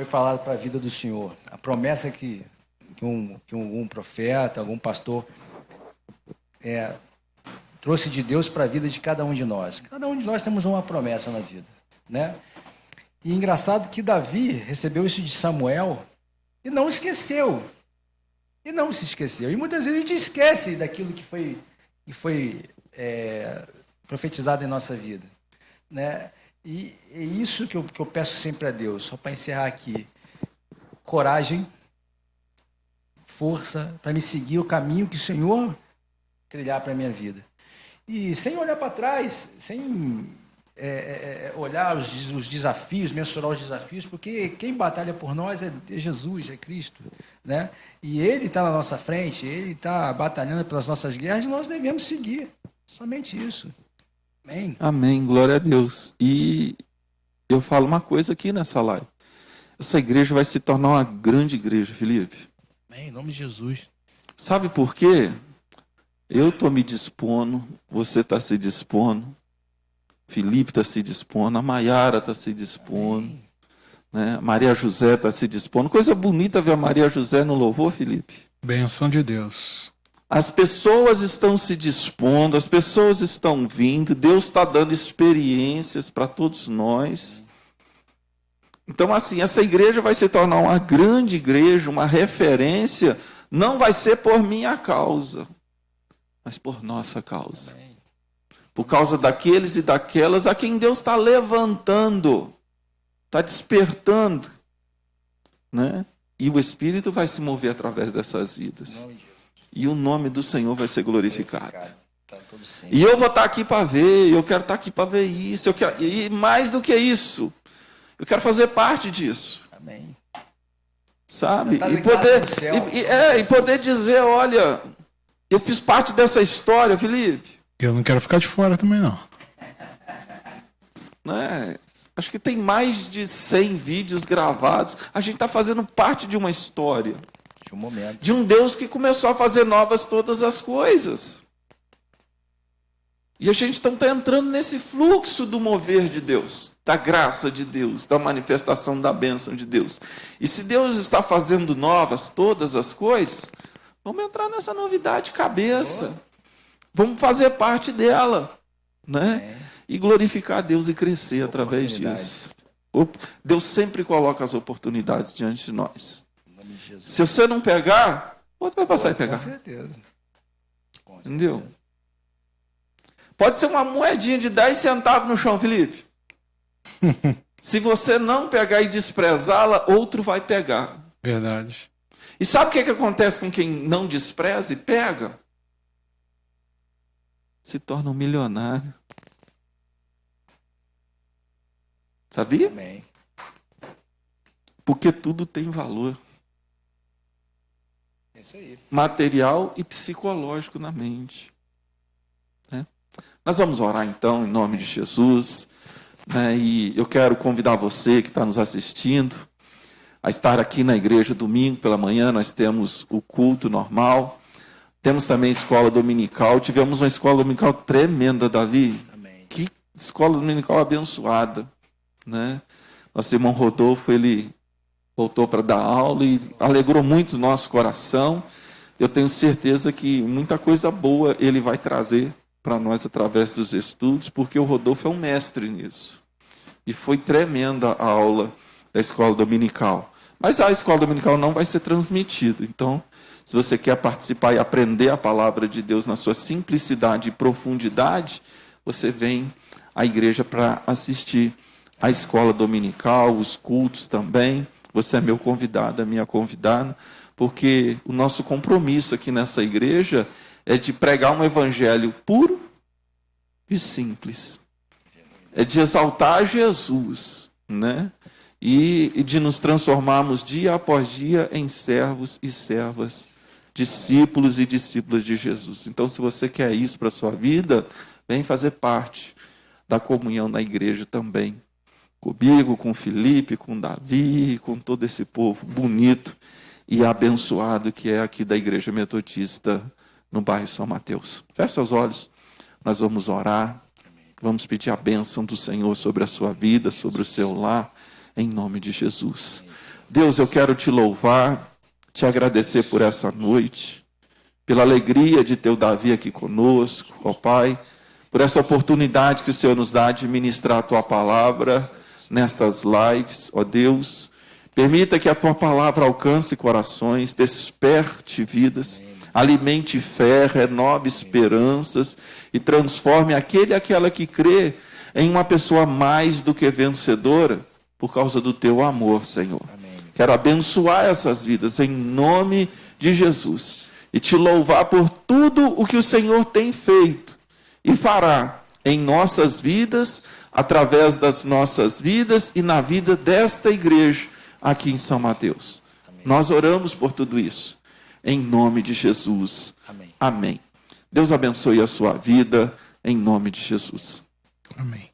Speaker 2: falado para a vida do Senhor, a promessa que um profeta, algum pastor trouxe de Deus para a vida de cada um de nós. Cada um de nós temos uma promessa na vida, né? E engraçado que Davi recebeu isso de Samuel e não esqueceu. E não se esqueceu. E muitas vezes a gente esquece daquilo que foi profetizado em nossa vida, né? E é isso que eu peço sempre a Deus, só para encerrar aqui. Coragem, força para me seguir o caminho que o Senhor trilhar para a minha vida. E sem olhar para trás, sem olhar os desafios, mensurar os desafios, porque quem batalha por nós é Jesus, é Cristo, né? E Ele está na nossa frente, Ele está batalhando pelas nossas guerras e nós devemos seguir. Somente isso. Amém.
Speaker 1: Amém, glória a Deus. E eu falo uma coisa aqui nessa live. Essa igreja vai se tornar uma grande igreja, Felipe.
Speaker 2: Amém, em nome de Jesus.
Speaker 1: Sabe por quê? Eu estou me dispondo, você está se dispondo, Felipe está se dispondo, a Maiara está se dispondo, né? A Maria José está se dispondo. Coisa bonita ver a Maria José no louvor, Felipe.
Speaker 3: Benção de Deus.
Speaker 1: As pessoas estão se dispondo, as pessoas estão vindo, Deus está dando experiências para todos nós. Então, assim, essa igreja vai se tornar uma grande igreja, uma referência, não vai ser por minha causa, mas por nossa causa. Por causa daqueles e daquelas a quem Deus está levantando, está despertando, né? E o Espírito vai se mover através dessas vidas. E o nome do Senhor vai ser glorificado. E eu vou estar aqui para ver, eu quero estar aqui para ver isso, e mais do que isso, eu quero fazer parte disso.
Speaker 2: Amém.
Speaker 1: Sabe? E poder dizer, olha, eu fiz parte dessa história, Felipe.
Speaker 3: Eu não quero ficar de fora também, não.
Speaker 1: Né? Acho que tem mais de 100 vídeos gravados. A gente está fazendo parte de uma história.
Speaker 2: De um momento.
Speaker 1: De um Deus que começou a fazer novas todas as coisas. E a gente está entrando nesse fluxo do mover de Deus, da graça de Deus, da manifestação da bênção de Deus. E se Deus está fazendo novas todas as coisas, vamos entrar nessa novidade cabeça. Vamos fazer parte dela, né? E glorificar a Deus e crescer através disso. Deus sempre coloca as oportunidades diante de nós. Se você não pegar, outro vai passar e pegar.
Speaker 2: Com certeza.
Speaker 1: Entendeu? Pode ser uma moedinha de 10 centavos no chão, Felipe. Se você não pegar e desprezá-la, outro vai pegar.
Speaker 3: Verdade.
Speaker 1: E sabe o que acontece com quem não despreza e pega? Se torna um milionário. Sabia?
Speaker 2: Amém.
Speaker 1: Porque tudo tem valor.
Speaker 2: Isso aí.
Speaker 1: Material e psicológico na mente. Né? Nós vamos orar então em nome de Jesus. Né? E eu quero convidar você que está nos assistindo a estar aqui na igreja domingo pela manhã. Nós temos o culto normal. Temos também escola dominical. Tivemos uma escola dominical tremenda, Davi.
Speaker 2: Amém.
Speaker 1: Que escola dominical abençoada. Né? Nosso irmão Rodolfo, ele voltou para dar aula e alegrou muito o nosso coração. Eu tenho certeza que muita coisa boa ele vai trazer para nós através dos estudos, porque o Rodolfo é um mestre nisso. E foi tremenda a aula da escola dominical. Mas a escola dominical não vai ser transmitida. Então, se você quer participar e aprender a palavra de Deus na sua simplicidade e profundidade, você vem à igreja para assistir a escola dominical, os cultos também. Você é meu convidado, é minha convidada, porque o nosso compromisso aqui nessa igreja é de pregar um evangelho puro e simples. É de exaltar Jesus, né? E de nos transformarmos dia após dia em servos e servas, discípulos e discípulas de Jesus. Então, se você quer isso para a sua vida, vem fazer parte da comunhão da igreja também. Comigo, com Felipe, com Davi, com todo esse povo bonito e abençoado que é aqui da Igreja Metodista no bairro São Mateus. Feche seus olhos, nós vamos orar, vamos pedir a bênção do Senhor sobre a sua vida, sobre o seu lar, em nome de Jesus. Deus, eu quero te louvar, te agradecer por essa noite, pela alegria de ter o Davi aqui conosco, ó Pai, por essa oportunidade que o Senhor nos dá de ministrar a Tua palavra nestas lives, ó Deus. Permita que a Tua palavra alcance corações, desperte vidas, alimente fé, renove esperanças e transforme aquele e aquela que crê em uma pessoa mais do que vencedora por causa do Teu amor, Senhor. Amém. Quero abençoar essas vidas em nome de Jesus e te louvar por tudo o que o Senhor tem feito e fará em nossas vidas, através das nossas vidas e na vida desta igreja aqui em São Mateus. Amém. Nós oramos por tudo isso, em nome de Jesus. Amém. Amém. Deus abençoe a sua vida, em nome de Jesus.
Speaker 3: Amém.